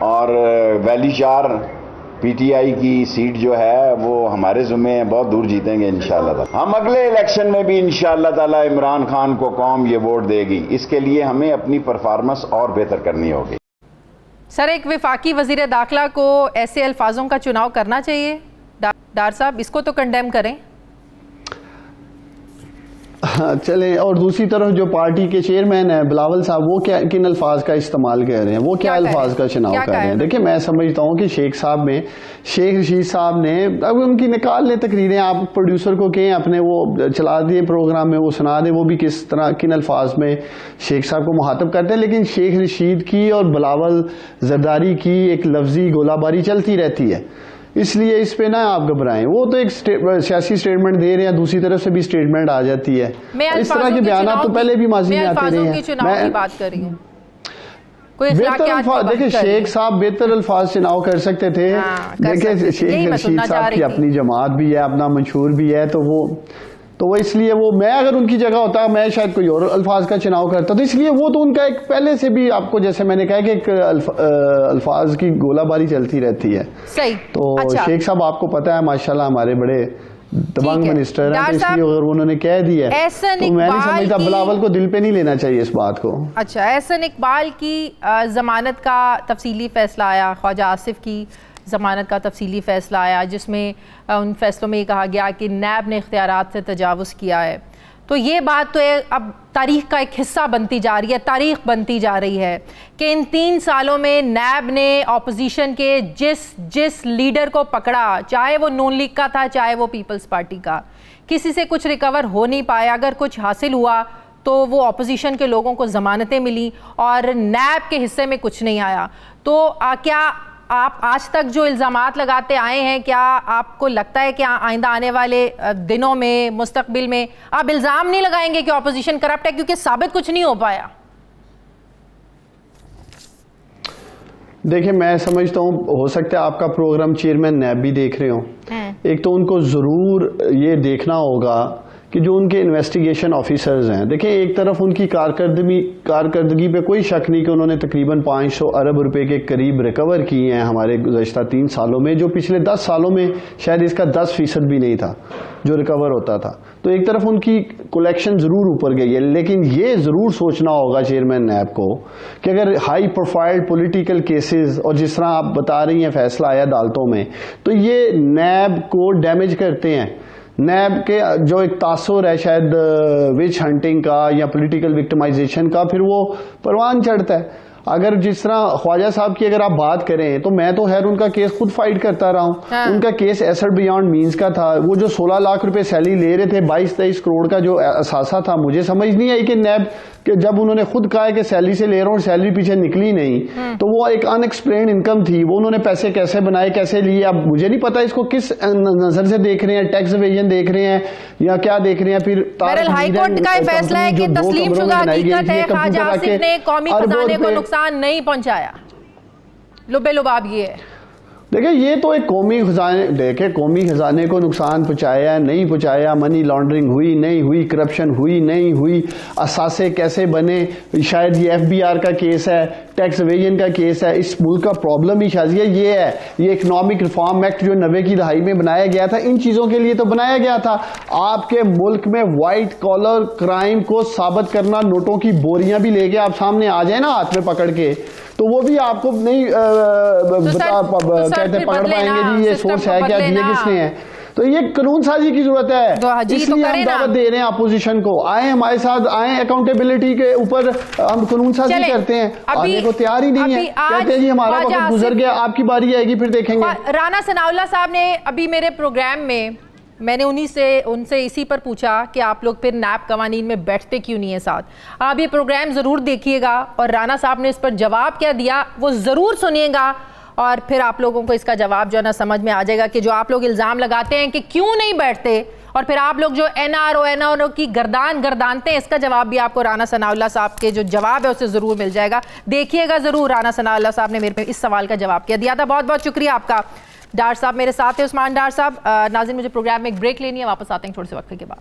Speaker 6: और वैली 4 पीटीआई की सीट जो है वो हमारे ज़िम्मे है, बहुत दूर जीतेंगे इंशाल्लाह। हम अगले इलेक्शन में भी इंशाल्लाह ताला इमरान खान को कौम ये वोट देगी। इसके लिए हमें अपनी परफॉर्मेंस और बेहतर करनी होगी।
Speaker 1: सर, एक वफाकी वजीर दाखिला को ऐसे अल्फाजों का चुनाव करना चाहिए? डार साहब इसको तो कंडेम करें।
Speaker 5: चले, और दूसरी तरफ जो पार्टी के चेयरमैन है बिलावल साहब, वो क्या किन अल्फाज का इस्तेमाल कर रहे हैं, वो क्या अल्फाज का चुनाव कर रहे हैं? देखिए मैं समझता हूँ कि शेख रशीद साहब ने, अब उनकी निकाल ले तकरीरें, आप प्रोड्यूसर को कहें अपने वो चला दिए प्रोग्राम में, वो सुना दें वो भी किस तरह किन अल्फाज में शेख साहब को मुखातब करते हैं। लेकिन शेख रशीद की और बिलावल जरदारी की एक लफ्जी गोलाबारी चलती रहती है, इसलिए इस पे ना आप घबराएं। वो तो एक सियासी स्टेटमेंट दे रहे हैं, दूसरी तरफ से भी स्टेटमेंट आ जाती है। इस तरह के बयान तो पहले भी माजी में आते रहे हैं।
Speaker 1: मैं बात कर रही हूँ,
Speaker 5: देखिए शेख साहब बेहतर अल्फाज चुनाव कर सकते थे। देखिए शेख रशीद साहब की अपनी जमात भी है, अपना मंशूर भी है, तो वो इसलिए वो, मैं अगर उनकी जगह होता मैं शायद कोई और अल्फाज का चुनाव करता। तो इसलिए वो तो उनका एक पहले से भी, आपको जैसे मैंने कहा कि एक अल्फाज की गोलाबारी चलती रहती है।
Speaker 1: सही।
Speaker 5: तो अच्छा। शेख साहब आपको पता है माशाल्लाह हमारे बड़े दबंग मिनिस्टर हैं, तो इसलिए अगर उन्होंने कह दिया तो मैं नहीं समझता बिलावल को दिल पे नहीं लेना चाहिए इस बात को।
Speaker 1: अच्छा, एहसन इकबाल की जमानत का तफसीली फैसला आया, ख्वाजा आसिफ की ज़मानत का तफसीली फ़ैसला आया, जिसमें उन फैसलों में ये कहा गया कि नैब ने इख्तियारात से तजावुज़ किया है। तो ये बात तो अब तारीख का एक हिस्सा बनती जा रही है, तारीख बनती जा रही है कि इन 3 सालों में नैब ने ऑपोजिशन के जिस लीडर को पकड़ा, चाहे वो नून लीग का था चाहे वो पीपल्स पार्टी का, किसी से कुछ रिकवर हो नहीं पाया। अगर कुछ हासिल हुआ तो वो ऑपोजिशन के लोगों को ज़मानतें मिली और नैब के हिस्से में कुछ नहीं आया। तो क्या आप आज तक जो इल्ज़ामात लगाते आए हैं, क्या आपको लगता है कि आइंदा आने वाले दिनों में, मुस्तकबिल में आप इल्ज़ाम नहीं लगाएंगे कि ऑपोजिशन करप्ट है, क्योंकि साबित कुछ नहीं हो पाया?
Speaker 5: देखिए, मैं समझता हूँ हो सकता है आपका प्रोग्राम चेयरमैन नैब भी देख रहे हो। एक तो उनको ज़रूर ये देखना होगा कि जो उनके इन्वेस्टिगेशन ऑफिसर्स हैं, देखिए एक तरफ उनकी कारकर्दगी पे कोई शक नहीं कि उन्होंने तकरीबन 500 अरब रुपए के करीब रिकवर किए हैं हमारे गुज़श्ता 3 सालों में, जो पिछले 10 सालों में शायद इसका 10% भी नहीं था जो रिकवर होता था। तो एक तरफ उनकी कलेक्शन ज़रूर ऊपर गई है, लेकिन ये ज़रूर सोचना होगा चेयरमैन नैब को कि अगर हाई प्रोफाइल पॉलिटिकल केसेस और जिस तरह आप बता रही हैं फैसला आया अदालतों में, तो ये नैब को डैमेज करते हैं। नैब के जो एक तासुर है शायद विच हंटिंग का या पॉलिटिकल विक्टिमाइजेशन का, फिर वो परवान चढ़ता है। अगर जिस तरह ख्वाजा साहब की अगर आप बात करें तो मैं तो खैर उनका केस खुद फाइट करता रहा हूं। हाँ। उनका केस एसेट बियॉन्ड मींस का था। वो जो 16 लाख रुपए सैलरी ले रहे थे, 22-23 करोड़ का जो असासा था, मुझे समझ नहीं आई कि नैब कि जब उन्होंने खुद कहा है कि सैलरी से ले रहा हूँ और सैलरी पीछे निकली नहीं, तो वो एक अनएक्सप्लेन्ड इनकम थी। वो उन्होंने पैसे कैसे बनाए, कैसे लिए, अब मुझे नहीं पता इसको किस नजर से देख रहे हैं, टैक्स एवेजन देख रहे हैं या क्या देख रहे हैं। फिर
Speaker 1: हाईकोर्ट का फैसला है कि तस्लीमशुदा हकीकत है ख्वाजा आसिफ ने कौमी खजाने को नुकसान नहीं पहुंचाया। लुबे-लुबाब ये है।
Speaker 5: देखिए, ये तो एक कौमी खजाने को नुकसान पहुंचाया नहीं पहुंचाया, मनी लॉन्ड्रिंग हुई नहीं हुई, करप्शन हुई नहीं हुई, असासे कैसे बने, शायद ये FBR का केस है, टैक्स एवेजन का केस है। इस मुल्क का प्रॉब्लम ही शायद ये है, ये इकोनॉमिक रिफॉर्म एक्ट जो 90 की दहाई में बनाया गया था, इन चीजों के लिए तो बनाया गया था। आपके मुल्क में व्हाइट कॉलर क्राइम को साबित करना, नोटों की बोरियां भी लेके आप सामने आ जाए ना हाथ में पकड़ के, तो वो भी आपको नहीं कहते पकड़ पाएंगे जी ये सोर्स है क्या, दिए किसने है। तो ये कानून साजी की जरूरत है, इसलिए हम दावत दे रहे हैं अपोजिशन को, आए हमारे साथ, आए अकाउंटेबिलिटी के ऊपर हम कानून साजी करते हैं। आने को तैयार ही नहीं है, कहते हैं जी हमारा वक्त गुजर गया, आपकी बारी आएगी फिर देखेंगे।
Speaker 1: राना सनाउल्लाह साहब ने अभी मेरे प्रोग्राम में, मैंने उनसे इसी पर पूछा कि आप लोग फिर नैब कवानीन में बैठते क्यों नहीं है साथ। आप ये प्रोग्राम ज़रूर देखिएगा और राना साहब ने इस पर जवाब क्या दिया वो ज़रूर सुनिएगा और फिर आप लोगों को इसका जवाब जो है ना समझ में आ जाएगा कि जो आप लोग इल्ज़ाम लगाते हैं कि क्यों नहीं बैठते और फिर आप लोग जो NRO की गर्दानते हैं, इसका जवाब भी आपको राना सनाउल्लाह साहब के जो जवाब है उससे ज़रूर मिल जाएगा। देखिएगा ज़रूर, राना सनाउल्लाह साहब ने मेरे पे इस सवाल का जवाब क्या दिया था। बहुत बहुत शुक्रिया आपका। डार साहब मेरे साथ है, उस्मान डार साहब। नाज़रीन, मुझे प्रोग्राम में एक ब्रेक लेनी है, वापस आते हैं थोड़े से वक्त के बाद।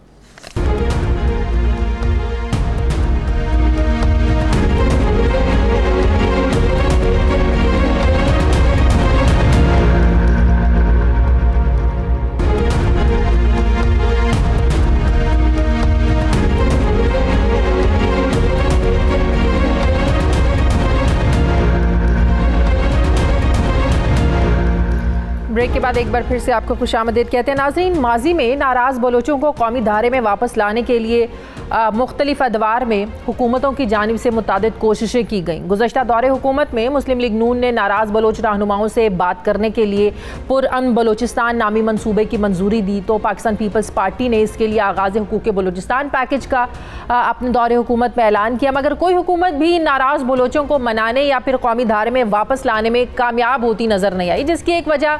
Speaker 1: ब्रेक के बाद एक बार फिर से आपको खुशामदीद कहते हैं। नाज़रीन, माजी में नाराज़ बलोचों को कौमी धारे में वापस लाने के लिए मुख्तलिफ अदवार में हुकूमतों की जानिब से मुतादिद कोशिशें की गईं। गुज़श्ता दौरे हुकूमत में मुस्लिम लीग नून ने नाराज़ बलोच रहनुमाओं से बात करने के लिए पुरअमन बलोचिस्तान नामी मनसूबे की मंजूरी दी, तो पाकिस्तान पीपल्स पार्टी ने इसके लिए आगाज़ हुकूक बलोचिस्तान पैकेज का अपने दौरे हुकूमत में ऐलान किया। मगर कोई हुकूमत भी नाराज़ बलोचों को मनाने या फिर कौमी धारे में वापस लाने में कामयाब होती नज़र नहीं आई, जिसकी एक वजह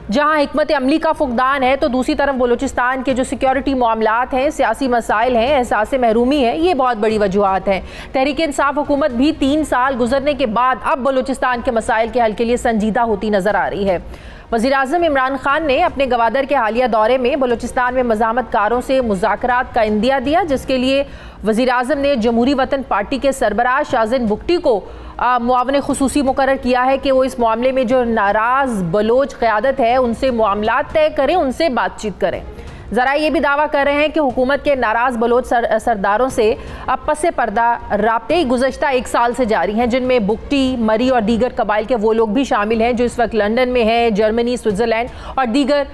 Speaker 1: जहां हिकमत अमली का फुकदान है तो दूसरी तरफ बलूचिस्तान के जो सिक्योरिटी मामलात हैं, सियासी मसाइल हैं, एहसास महरूमी है, ये बहुत बड़ी वजूहात हैं। तहरीक इंसाफ हुकूमत भी 3 साल गुजरने के बाद अब बलूचिस्तान के मसाइल के हल के लिए संजीदा होती नजर आ रही है। वज़ीर आज़म इमरान खान ने अपने गवादर के हालिया दौरे में बलूचिस्तान में मज़ामतकारों से मुज़ाकरात का इंदिया दिया, जिसके लिए वज़ीर आज़म ने जमहूरी वतन पार्टी के सरबराह शाहज़न बुगटी को मुआवन खुसूसी मुकर्रर किया है कि वो इस मामले में जो नाराज़ बलोच क़यादत है उनसे मामलात तय करें, उनसे बातचीत करें। ज़रा ये भी दावा कर रहे हैं कि हुकूमत के नाराज़ बलोच सरदारों से अब पसे पर्दा राब्ते गुज़श्ता 1 साल से जारी हैं, जिनमें बुगटी, मरी और दीगर कबाइल के वो लोग भी शामिल हैं जो इस वक्त लंदन में हैं, जर्मनी, स्विट्ज़रलैंड और दीगर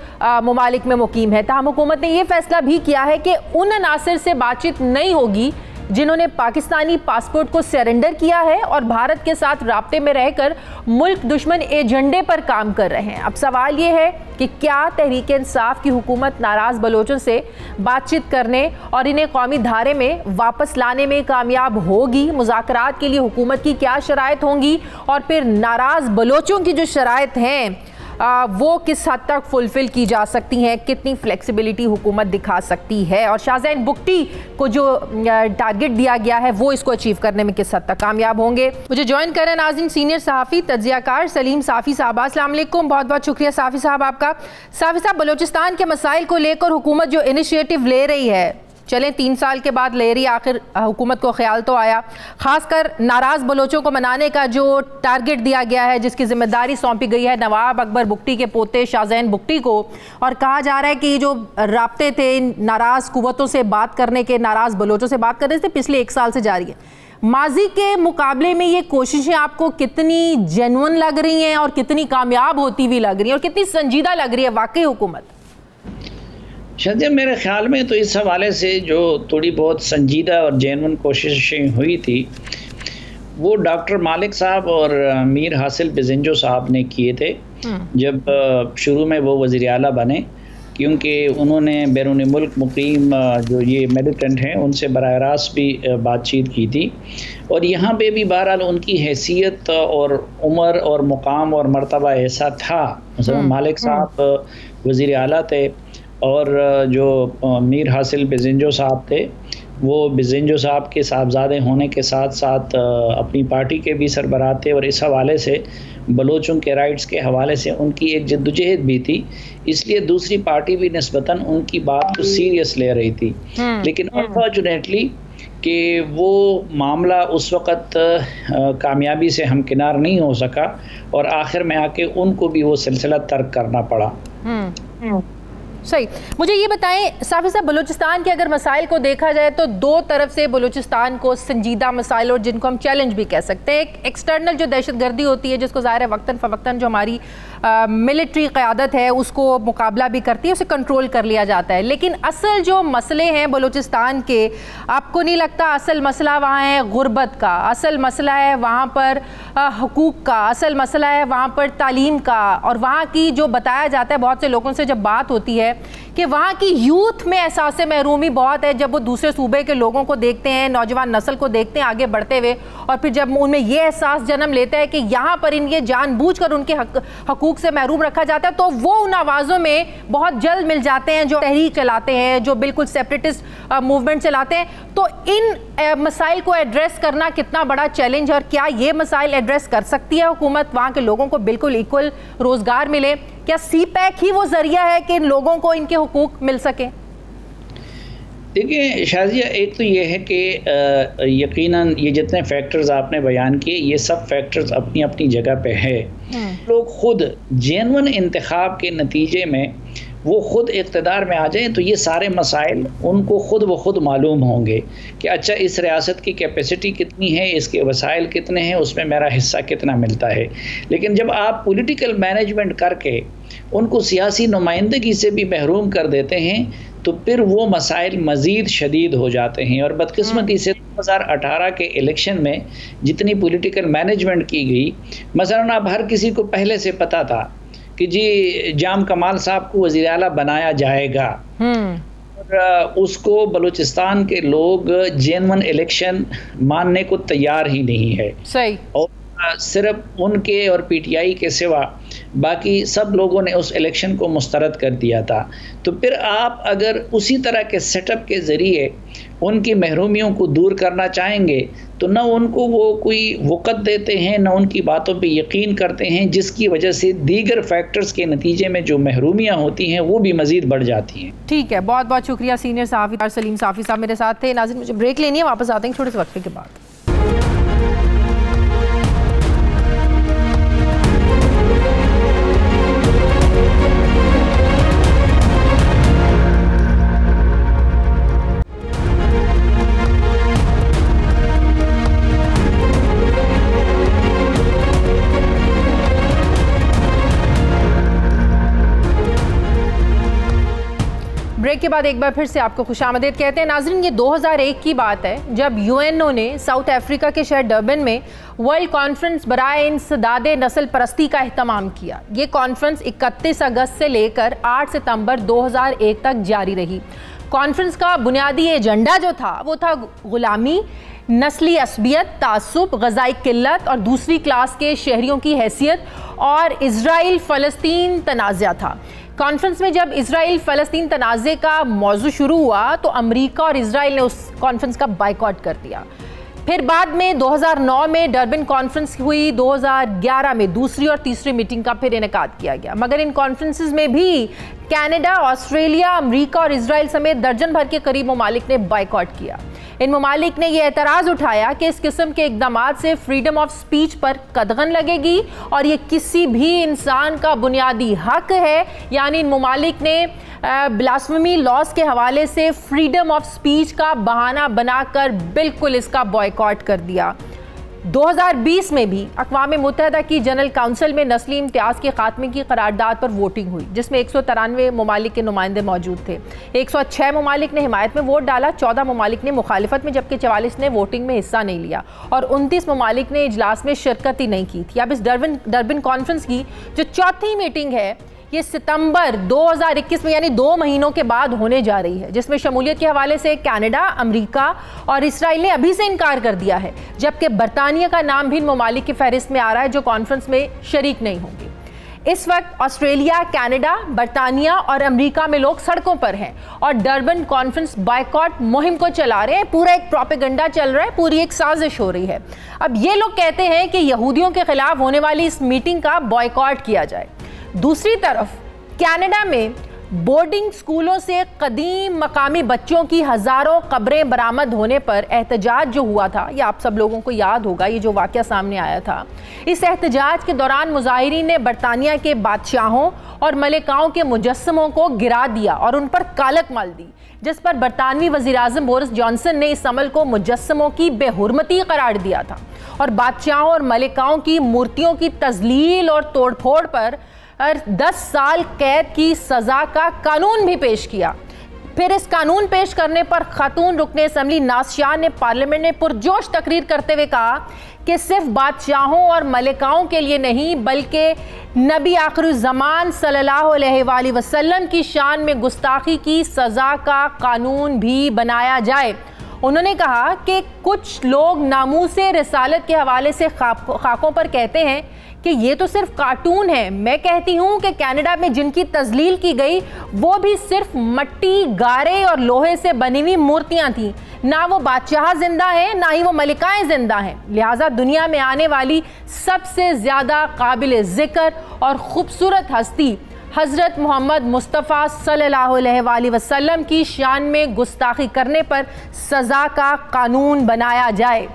Speaker 1: ममालिक में मुकीम है। ताहम हुकूमत ने यह फैसला भी किया है कि उन अनासर से बातचीत नहीं होगी जिन्होंने पाकिस्तानी पासपोर्ट को सरेंडर किया है और भारत के साथ राब्ते में रहकर मुल्क दुश्मन एजेंडे पर काम कर रहे हैं। अब सवाल ये है कि क्या तहरीक इंसाफ की हुकूमत नाराज़ बलोचों से बातचीत करने और इन्हें कौमी धारे में वापस लाने में कामयाब होगी? मुज़ाकरात के लिए हुकूमत की क्या शराइत होंगी और फिर नाराज़ बलोचों की जो शराइत हैं वो किस हद तक फुलफिल की जा सकती हैं? कितनी फ्लेक्सिबिलिटी हुकूमत दिखा सकती है? और शाहज़ैन बुगटी को जो टारगेट दिया गया है वो इसको अचीव करने में किस हद तक कामयाब होंगे? मुझे ज्वाइन करें नाज़रीन सीनियर सहाफ़ी तज्ज़ियाकार सलीम साफ़ी साहब। अस्सलाम वालेकुम, बहुत बहुत शुक्रिया साफ़ी साहब आपका। साफ़ी साहब, बलूचिस्तान के मसाइल को लेकर हुकूमत जो इनिशिएटिव ले रही है, चलें 3 साल के बाद ले रही, आखिर हुकूमत को ख्याल तो आया, खासकर नाराज़ बलोचों को मनाने का जो टारगेट दिया गया है, जिसकी जिम्मेदारी सौंपी गई है नवाब अकबर बुगटी के पोते शाहज़ैन बुगटी को, और कहा जा रहा है कि जो राब्ते थे नाराज़ कुव्वतों से बात करने के, नाराज़ बलोचों से बात करने से पिछले 1 साल से जारी है। माजी के मुकाबले में ये कोशिशें आपको कितनी जेन्युइन लग रही हैं और कितनी कामयाब होती हुई लग रही हैं और कितनी संजीदा लग रही है वाकई हुकूमत?
Speaker 7: शायद मेरे ख्याल में तो इस हवाले से जो थोड़ी बहुत संजीदा और जेन्युइन कोशिशें हुई थी वो डॉक्टर मालिक साहब और मीर हासिल बिजेंजो साहब ने किए थे जब शुरू में वो वज़ीर आला बने, क्योंकि उन्होंने बैरून मुल्क मुकीम जो ये मिलिटेंट हैं उनसे बराह रास्त भी बातचीत की थी और यहाँ पे भी बहरहाल उनकी हैसियत और उम्र और मुकाम और मर्तबा ऐसा था। मसलन मालिक साहब वज़ीर आला थे और जो मीर हासिल बिजेंजो साहब थे वो बिजेंजो साहब के साहबजादे होने के साथ साथ अपनी पार्टी के भी सरबराह थे और इस हवाले से बलोचों के राइट्स के हवाले से उनकी एक जद्दोजहद भी थी, इसलिए दूसरी पार्टी भी निस्बतन उनकी बात को सीरियस ले रही थी। लेकिन अनफॉर्चुनेटली कि वो मामला उस वक़्त कामयाबी से हमकिनार नहीं हो सका और आखिर में आके उनको भी वो सिलसिला तर्क करना पड़ा।
Speaker 1: सही। मुझे ये बताएं साफ़ी साहब, बलूचिस्तान के अगर मसाइल को देखा जाए तो 2 तरफ से बलूचिस्तान को संजीदा मसाइल और जिनको हम चैलेंज भी कह सकते हैं, एक एक्सटर्नल जो दहशतगर्दी होती है जिसको ज़ाहिर है वक्तन फ़वक्तन जो हमारी मिलिट्री क़यादत है उसको मुकाबला भी करती है, उसे कंट्रोल कर लिया जाता है, लेकिन असल जो मसले हैं बलूचिस्तान के, आपको नहीं लगता असल मसला वहाँ है गुर्बत का, असल मसला है वहाँ पर हकूक़ का, असल मसला है वहाँ पर तालीम का, और वहाँ की जो बताया जाता है बहुत से लोगों से जब बात होती है कि वहाँ की यूथ में एहसास महरूमी बहुत है जब वो दूसरे सूबे के लोगों को देखते हैं, नौजवान नस्ल को देखते हैं आगे बढ़ते हुए, और फिर जब उनमें ये एहसास जन्म लेता है कि यहाँ पर इनके जानबूझकर उनके हकूक़ से महरूम रखा जाता है, तो वो उन आवाज़ों में बहुत जल्द मिल जाते हैं जो तहरीक चलाते हैं, जो बिल्कुल सेपरेटिस्ट मूवमेंट चलाते हैं। तो इन मसाइल को एड्रेस करना कितना बड़ा चैलेंज है और क्या ये मसाइल एड्रेस कर सकती है हुकूमत? वहाँ के लोगों को बिल्कुल इक्वल रोज़गार मिले, क्या CPEC ही वो जरिया है कि इन लोगों को इनके हुकूक मिल सके?
Speaker 7: देखिए शाजिया, एक तो ये है कि यकीनन ये जितने फैक्टर्स आपने बयान किए ये सब फैक्टर्स अपनी अपनी जगह पे है। लोग खुद जेन्युइन इंतखाब के नतीजे में वो खुद इक़्तिदार में आ जाएं तो ये सारे मसाइल उनको खुद ब खुद मालूम होंगे कि अच्छा इस रियासत की कैपेसिटी कितनी है, इसके वसाइल कितने हैं, उसमें मेरा हिस्सा कितना मिलता है। लेकिन जब आप पॉलिटिकल मैनेजमेंट करके उनको सियासी नुमाइंदगी से भी महरूम कर देते हैं तो फिर वो मसाइल मज़ीद शदीद हो जाते हैं। और बदकिस्मती से 2018 के इलेक्शन में जितनी पॉलिटिकल मैनेजमेंट की गई, मसलन अब हर किसी को पहले से पता था कि जी जाम कमाल साहब को वज़ीर आला बनाया जाएगा और उसको बलूचिस्तान के लोग जेन्युइन इलेक्शन मानने को तैयार ही नहीं है। सही। और सिर्फ उनके और PTI के सिवा बाकी सब लोगों ने उस इलेक्शन को मुस्तरद कर दिया था। तो फिर आप अगर उसी तरह के सेटअप के ज़रिए उनकी महरूमियों को दूर करना चाहेंगे तो न उनको वो कोई वक़्त देते हैं, न उनकी बातों पे यकीन करते हैं, जिसकी वजह से दीगर फैक्टर्स के नतीजे में जो महरूमियाँ होती हैं वो भी मज़ीद बढ़ जाती हैं।
Speaker 1: ठीक है, बहुत बहुत शुक्रिया सीनियर सहाफ़ी सलीम साफ़ी साहब मेरे साथ थे। नाज़रीन, मुझे ब्रेक लेनी है, वापस आते हैं थोड़े से वक्फे के बाद। ब्रेक के बाद एक बार फिर से आपको खुशामदीद कहते हैं। नाज़रीन, ये 2001 की बात है जब यूएनओ ने साउथ अफ्रीका के शहर डर्बन में वर्ल्ड कॉन्फ्रेंस बराए इंसदाद नस्ल परस्ती का एहतमाम किया। ये कॉन्फ्रेंस 31 अगस्त से लेकर 8 सितंबर 2001 तक जारी रही। कॉन्फ्रेंस का बुनियादी एजेंडा जो था वो था गुलामी, नस्ली असबियत, तासुब, ग़ज़ाई किल्लत और दूसरी क्लास के शहरियों की हैसियत और इजराइल फ़लस्तीन तनाज़ा था। कॉन्फ्रेंस में जब इजराइल फ़लस्तीन तनाज़े का मौजू शुरू हुआ तो अमेरिका और इजराइल ने उस कॉन्फ्रेंस का बाइकॉट कर दिया। फिर बाद में 2009 में डर्बन कॉन्फ्रेंस हुई, 2011 में दूसरी और तीसरी मीटिंग का फिर इनेकाद किया गया, मगर इन कॉन्फ्रेंसेस में भी कनाडा, ऑस्ट्रेलिया, अमेरिका और इजराइल समेत दर्जन भर के करीब ममालिक ने बाइकॉट किया। इन ममालिक ने यह एतराज़ उठाया कि इस किस्म के इक़दामात से फ्रीडम ऑफ स्पीच पर कदगन लगेगी और ये किसी भी इंसान का बुनियादी हक है। यानी इन ममालिक ने ब्लास्फेमी लॉज के हवाले से फ्रीडम ऑफ स्पीच का बहाना बनाकर बिल्कुल इसका बॉयकॉट कर दिया। 2020 में भी अक़वाम मुत्तहिदा की जनरल काउंसिल में नस्ली इम्तियाज़ के खात्मे की करारदाद पर वोटिंग हुई, जिसमें 193 ममालिक के नुमाइंदे मौजूद थे। 106 ममालिक ने हिमायत में वोट डाला, 14 ममालिक ने मुखालिफत में, जबकि 44 ने वोटिंग में हिस्सा नहीं लिया और 29 ममालिक ने इजलास में शिरकत ही नहीं की थी। अब इस डर्बन कॉन्फ्रेंस की जो चौथी मीटिंग है ये सितंबर 2021 में यानी 2 महीनों के बाद होने जा रही है, जिसमें शमूलियत के हवाले से कनाडा, अमेरिका और इसराइल ने अभी से इनकार कर दिया है, जबकि बरतानिया का नाम भी इन ममालिक की फहरिस्त में आ रहा है जो कॉन्फ्रेंस में शरीक नहीं होंगे। इस वक्त ऑस्ट्रेलिया, कनाडा, बरतानिया और अमेरिका में लोग सड़कों पर हैं और डर्बन कॉन्फ्रेंस बाइकॉट मुहिम को चला रहे हैं। पूरा एक प्रोपेगेंडा चल रहा है, पूरी एक साजिश हो रही है। अब ये लोग कहते हैं कि यहूदियों के खिलाफ होने वाली इस मीटिंग का बॉयकॉट किया जाए। दूसरी तरफ कनाडा में बोर्डिंग स्कूलों से कदीम मकामी बच्चों की हज़ारों कब्रें बरामद होने पर एहतजाज जो हुआ था, ये आप सब लोगों को याद होगा, ये जो वाक़या सामने आया था। इस एहतजाज के दौरान मुजाहिरीन ने बरतानिया के बादशाहों और मलिकाओं के मुजस्समों को गिरा दिया और उन पर कालक मल दी, जिस पर बरतानवी वज़ीर-ए-आज़म बोरिस जॉनसन ने इस अमल को मुजस्समों की बेहुरमती करार दिया था और बादशाहों और मलिकाओं की मूर्तियों की तज़लील और तोड़फोड़ पर 10 साल कैद की सज़ा का कानून भी पेश किया। फिर इस कानून पेश करने पर खातून रुकने असम्बली नाज़ शाह ने पार्लियामेंट में पुरजोश तकरीर करते हुए कहा कि सिर्फ बादशाहों और मलिकाओं के लिए नहीं बल्कि नबी आखिरुज़्ज़मान सल्लल्लाहु अलैहि वसल्लम की शान में गुस्ताखी की सज़ा का कानून भी बनाया जाए। उन्होंने कहा कि कुछ लोग नामूसे रिसालत के हवाले से खाकों पर कहते हैं कि ये तो सिर्फ कार्टून है। मैं कहती हूँ कि कनाडा में जिनकी तज़लील की गई वो भी सिर्फ मट्टी, गारे और लोहे से बनी हुई मूर्तियाँ थीं, ना वो बादशाह जिंदा हैं ना ही वो मलिकाएं जिंदा हैं। लिहाजा दुनिया में आने वाली सबसे ज़्यादा काबिल ज़िक्र और ख़ूबसूरत हस्ती हज़रत मोहम्मद मुस्तफ़ा सल्लल्लाहु अलैहि वसल्लम की शान में गुस्ताखी करने पर सज़ा का कानून बनाया जाए।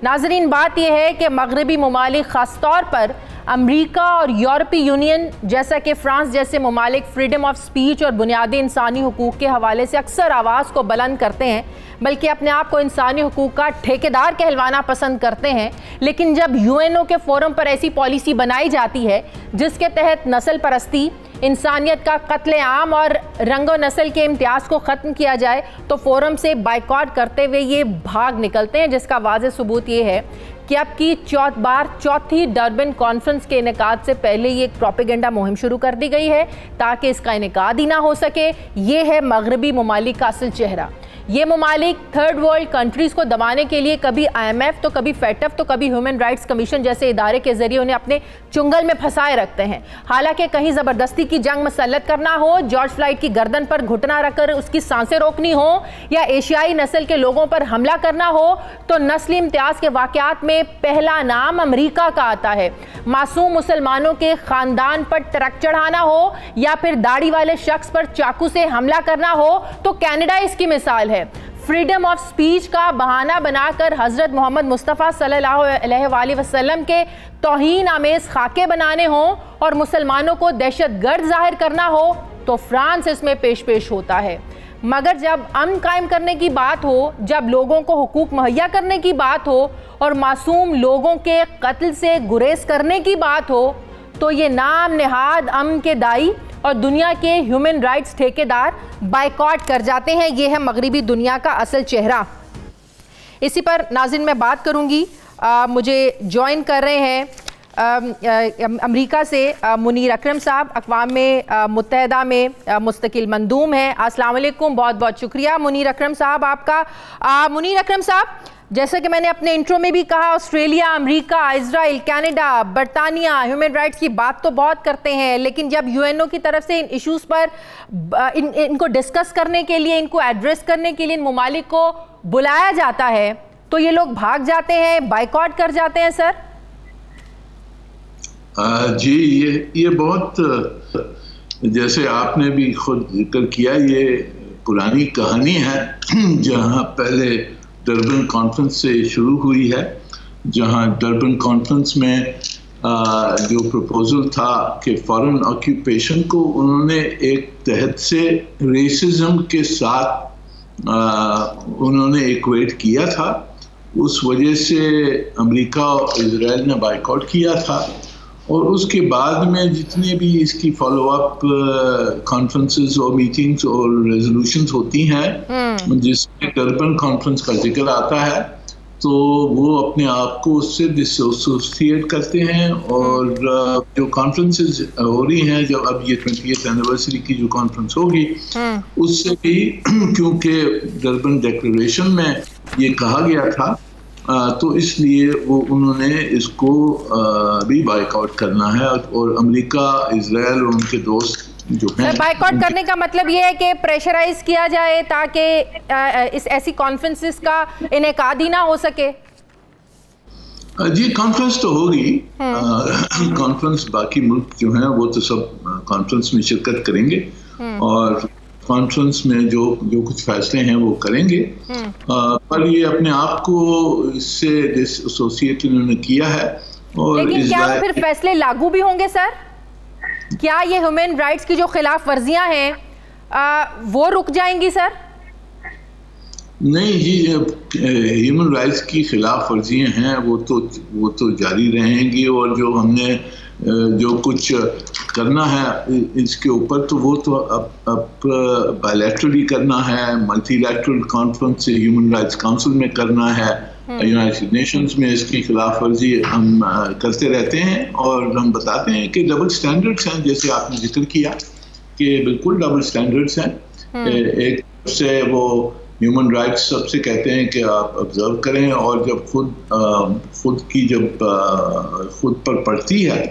Speaker 1: नाज़रीन, बात यह है कि मगरबी ममालिक ख़ास तौर पर अमेरिका और यूरोपीय यूनियन जैसा कि फ्रांस जैसे ममालिक फ्रीडम ऑफ स्पीच और बुनियादी इंसानी हुकूक़ के हवाले से अक्सर आवाज़ को बुलंद करते हैं, बल्कि अपने आप को इंसानी हुकूक़ का ठेकेदार कहलवाना पसंद करते हैं। लेकिन जब यूएनओ के फोरम पर ऐसी पॉलिसी बनाई जाती है जिसके तहत नस्ल परस्ती, इंसानियत का कत्ले आम और रंगो नस्ल के इम्तियाज़ को ख़त्म किया जाए तो फोरम से बाइकॉट करते हुए ये भाग निकलते हैं, जिसका वाज़ेह सबूत ये है कि अब की चौथी डर्बन कॉन्फ्रेंस के इनेकाद से पहले ये एक प्रोपेगेंडा मुहिम शुरू कर दी गई है ताकि इसका इनेकाद ही ना हो सके। ये है मगरबी ममालिक का असल चेहरा। ये ममालिक थर्ड वर्ल्ड कंट्रीज़ को दबाने के लिए कभी IMF तो कभी FATF तो कभी ह्यूमन राइट्स कमीशन जैसे इदारे के ज़रिए उन्हें अपने चुंगल में फंसाए रखते हैं। हालांकि कहीं ज़बरदस्ती की जंग मसल्लत करना हो, जॉर्ज फ्लॉयड की गर्दन पर घुटना रखकर उसकी सांसें रोकनी हो या एशियाई नस्ल के लोगों पर हमला करना हो तो नस्ली इम्तियाज़ के वाक़यात में पहला नाम अमेरिका का आता है। मासूम मुसलमानों के ख़ानदान पर ट्रक चढ़ाना हो या फिर दाढ़ी वाले शख्स पर चाकू से हमला करना हो तो कनाडा इसकी मिसाल है। फ्रीडम ऑफ स्पीच का बहाना बनाकर हज़रत मोहम्मद मुस्तफ़ा सल्लल्लाहु अलैहि वसल्लम के तौहीन आमेज़ खाके बनाने हों और मुसलमानों को दहशतगर्द जाहिर करना हो तो फ्रांस इसमें पेश होता है। मगर जब अमन कायम करने की बात हो, जब लोगों को हुकूक मुहैया करने की बात हो और मासूम लोगों के कत्ल से गुरेज करने की बात हो तो ये नाम नेहाद अमन के दाई और दुनिया के ह्यूमन राइट्स ठेकेदार बायकॉट कर जाते हैं। ये है मगरिबी दुनिया का असल चेहरा। इसी पर नाज़रीन मैं बात करूंगी। मुझे ज्वाइन कर रहे हैं अमेरिका से मुनीर अकरम साहब, अक़वाम मुत्तहिदा में मुस्तकिल मंदूम हैं। अस्सलाम वालेकुम, बहुत बहुत शुक्रिया मुनीर अकरम साहब आपका। मुनीर अकरम साहब, जैसा कि मैंने अपने इंट्रो में भी कहा, ऑस्ट्रेलिया, अमेरिका, इजराइल, कनाडा, बरतानिया ह्यूमन राइट्स की बात तो बहुत करते हैं, लेकिन जब यूएनओ की तरफ से इन इश्यूज़ पर इनको डिस्कस करने के लिए, इनको एड्रेस करने के लिए इन ममालिक को बुलाया जाता है तो ये लोग भाग जाते हैं, बायकॉट कर जाते हैं। सर
Speaker 8: जी, ये बहुत, जैसे आपने भी खुद जिक्र किया, ये पुरानी कहानी है जहां पहले डरबन कॉन्फ्रेंस से शुरू हुई है, जहां डरबन कॉन्फ्रेंस में जो प्रपोजल था कि फॉरेन ऑक्यूपेशन को उन्होंने एक तहत से रेसिज्म के साथ उन्होंने इक्वेट किया था। उस वजह से अमेरिका और इजराइल ने बायकॉट किया था, और उसके बाद में जितने भी इसकी फॉलो अप कॉन्फ्रेंसेस और मीटिंग्स और रेजोल्यूशंस होती हैं जिसमें डरबन कॉन्फ्रेंस का जिक्र आता है, तो वो अपने आप को उससे डिसोसिएट करते हैं। और जो कॉन्फ्रेंसेस हो रही हैं, जब अब ये 20th एनिवर्सरी की जो कॉन्फ्रेंस होगी उससे भी, क्योंकि डरबन डिक्लेरेशन में ये कहा गया था, तो इसलिए वो उन्होंने इसको भी बायकॉट करना है। और अमेरिका, इजराइल और उनके दोस्त जो हैं,
Speaker 1: बायकॉट करने का मतलब ये है कि प्रेशराइज किया जाए ताकि इस ऐसी कॉन्फ्रेंसेस का इनेकाद ही ना हो सके।
Speaker 8: जी, कॉन्फ्रेंस तो होगी। कॉन्फ्रेंस, बाकी मुल्क जो हैं वो तो सब कॉन्फ्रेंस में शिरकत करेंगे और कॉन्फ्रेंस में जो कुछ फैसले हैं वो करेंगे। पर ये अपने आप को इससे डिसोसिएट इन्होंने किया है। और
Speaker 1: लेकिन क्या फिर फैसले लागू भी होंगे सर? क्या ये ह्यूमन राइट्स की जो खिलाफ वर्जियां हैं वो रुक जाएंगी सर?
Speaker 8: नहीं जी, ह्यूमन राइट्स की खिलाफ वर्जियां हैं वो तो जारी रहेंगी। और जो हमने जो कुछ करना है इसके ऊपर, तो वो तो अब बायलैटरली करना है, मल्टीलैटरल कॉन्फ्रेंस से ह्यूमन राइट्स काउंसिल में करना है, यूनाइटेड नेशंस में इसकी खिलाफ वर्जी हम करते रहते हैं। और हम बताते हैं कि डबल स्टैंडर्ड्स हैं, जैसे आपने जिक्र किया कि बिल्कुल डबल स्टैंडर्ड्स हैं। एक से वो ह्यूमन राइट्स सबसे कहते हैं कि आप ऑब्जर्व करें, और जब खुद पर पड़ती है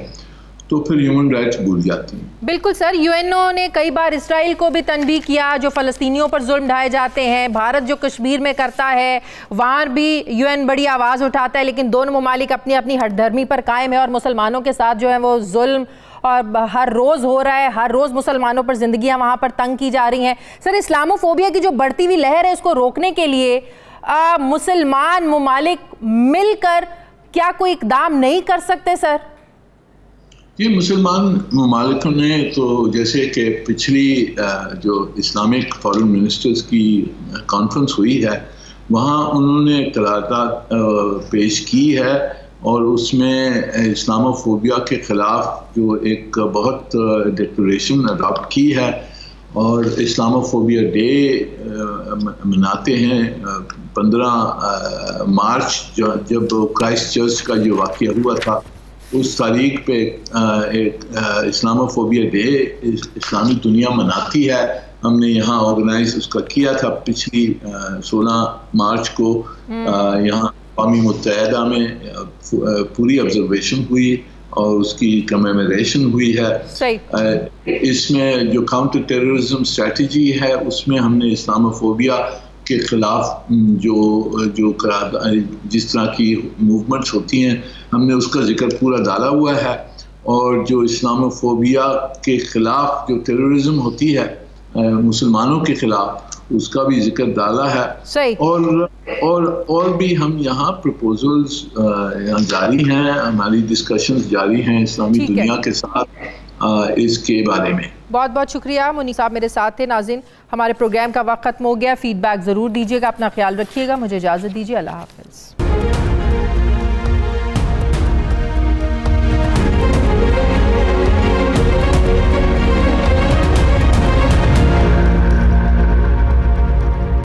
Speaker 8: तो फिर ह्यूमन राइट्स भूल जाती हैं।
Speaker 1: बिल्कुल सर, यूएनओ ने कई बार इसराइल को भी तनबीह किया जो फ़लस्तीनियों पर जुल्म ढाए जाते हैं। भारत जो कश्मीर में करता है वहाँ भी यूएन बड़ी आवाज़ उठाता है, लेकिन दोनों ममालिक अपनी अपनी हठधर्मी पर कायम है और मुसलमानों के साथ जो है वो जुल्म और हर रोज़ हो रहा है। हर रोज़ मुसलमानों पर जिंदगियाँ वहाँ पर तंग की जा रही हैं। सर, इस्लामोफोबिया की जो बढ़ती हुई लहर है उसको रोकने के लिए मुसलमान ममालिक मिलकर क्या कोई इकदाम नहीं कर सकते सर?
Speaker 8: ये मुसलमान ममालिकों ने तो, जैसे कि पिछली जो इस्लामिक फॉरेन मिनिस्टर्स की कॉन्फ्रेंस हुई है, वहाँ उन्होंने करारदाद पेश की है और उसमें इस्लामोफोबिया के ख़िलाफ़ जो एक बहुत डिक्लेरेशन अडॉप्ट की है और इस्लामोफोबिया डे मनाते हैं 15 मार्च, जब क्राइस्ट चर्च का जो वाक़या हुआ था उस तारीख पे एक इस्लामोफोबिया डे इस्लामी दुनिया मनाती है। हमने यहाँ ऑर्गेनाइज उसका किया था पिछली 16 मार्च को यहाँ अक़वाम मुत्तहिदा में पूरी ऑब्जर्वेशन हुई और उसकी कमेमोरेशन हुई है। इसमें जो काउंटर टेररिज्म स्ट्रेटजी है उसमें हमने इस्लामोफोबिया के ख़िलाफ़ जो जिस तरह की मूवमेंट्स होती हैं हमने उसका जिक्र पूरा डाला हुआ है। और जो इस्लामोफोबिया के ख़िलाफ़ जो टेररिज्म होती है मुसलमानों के ख़िलाफ़ उसका भी जिक्र डाला है। और भी हम यहाँ प्रपोजल्स यहाँ जारी हैं, हमारी डिस्कशंस जारी हैं इस्लामी दुनिया के साथ इसके बारे में।
Speaker 1: बहुत बहुत शुक्रिया मुनीर साहब मेरे साथ थे। नाज़रीन, हमारे प्रोग्राम का वक्त खत्म हो गया। फीडबैक ज़रूर दीजिएगा, अपना ख्याल रखिएगा। मुझे इजाज़त दीजिए, अल्लाह हाफ़िज़।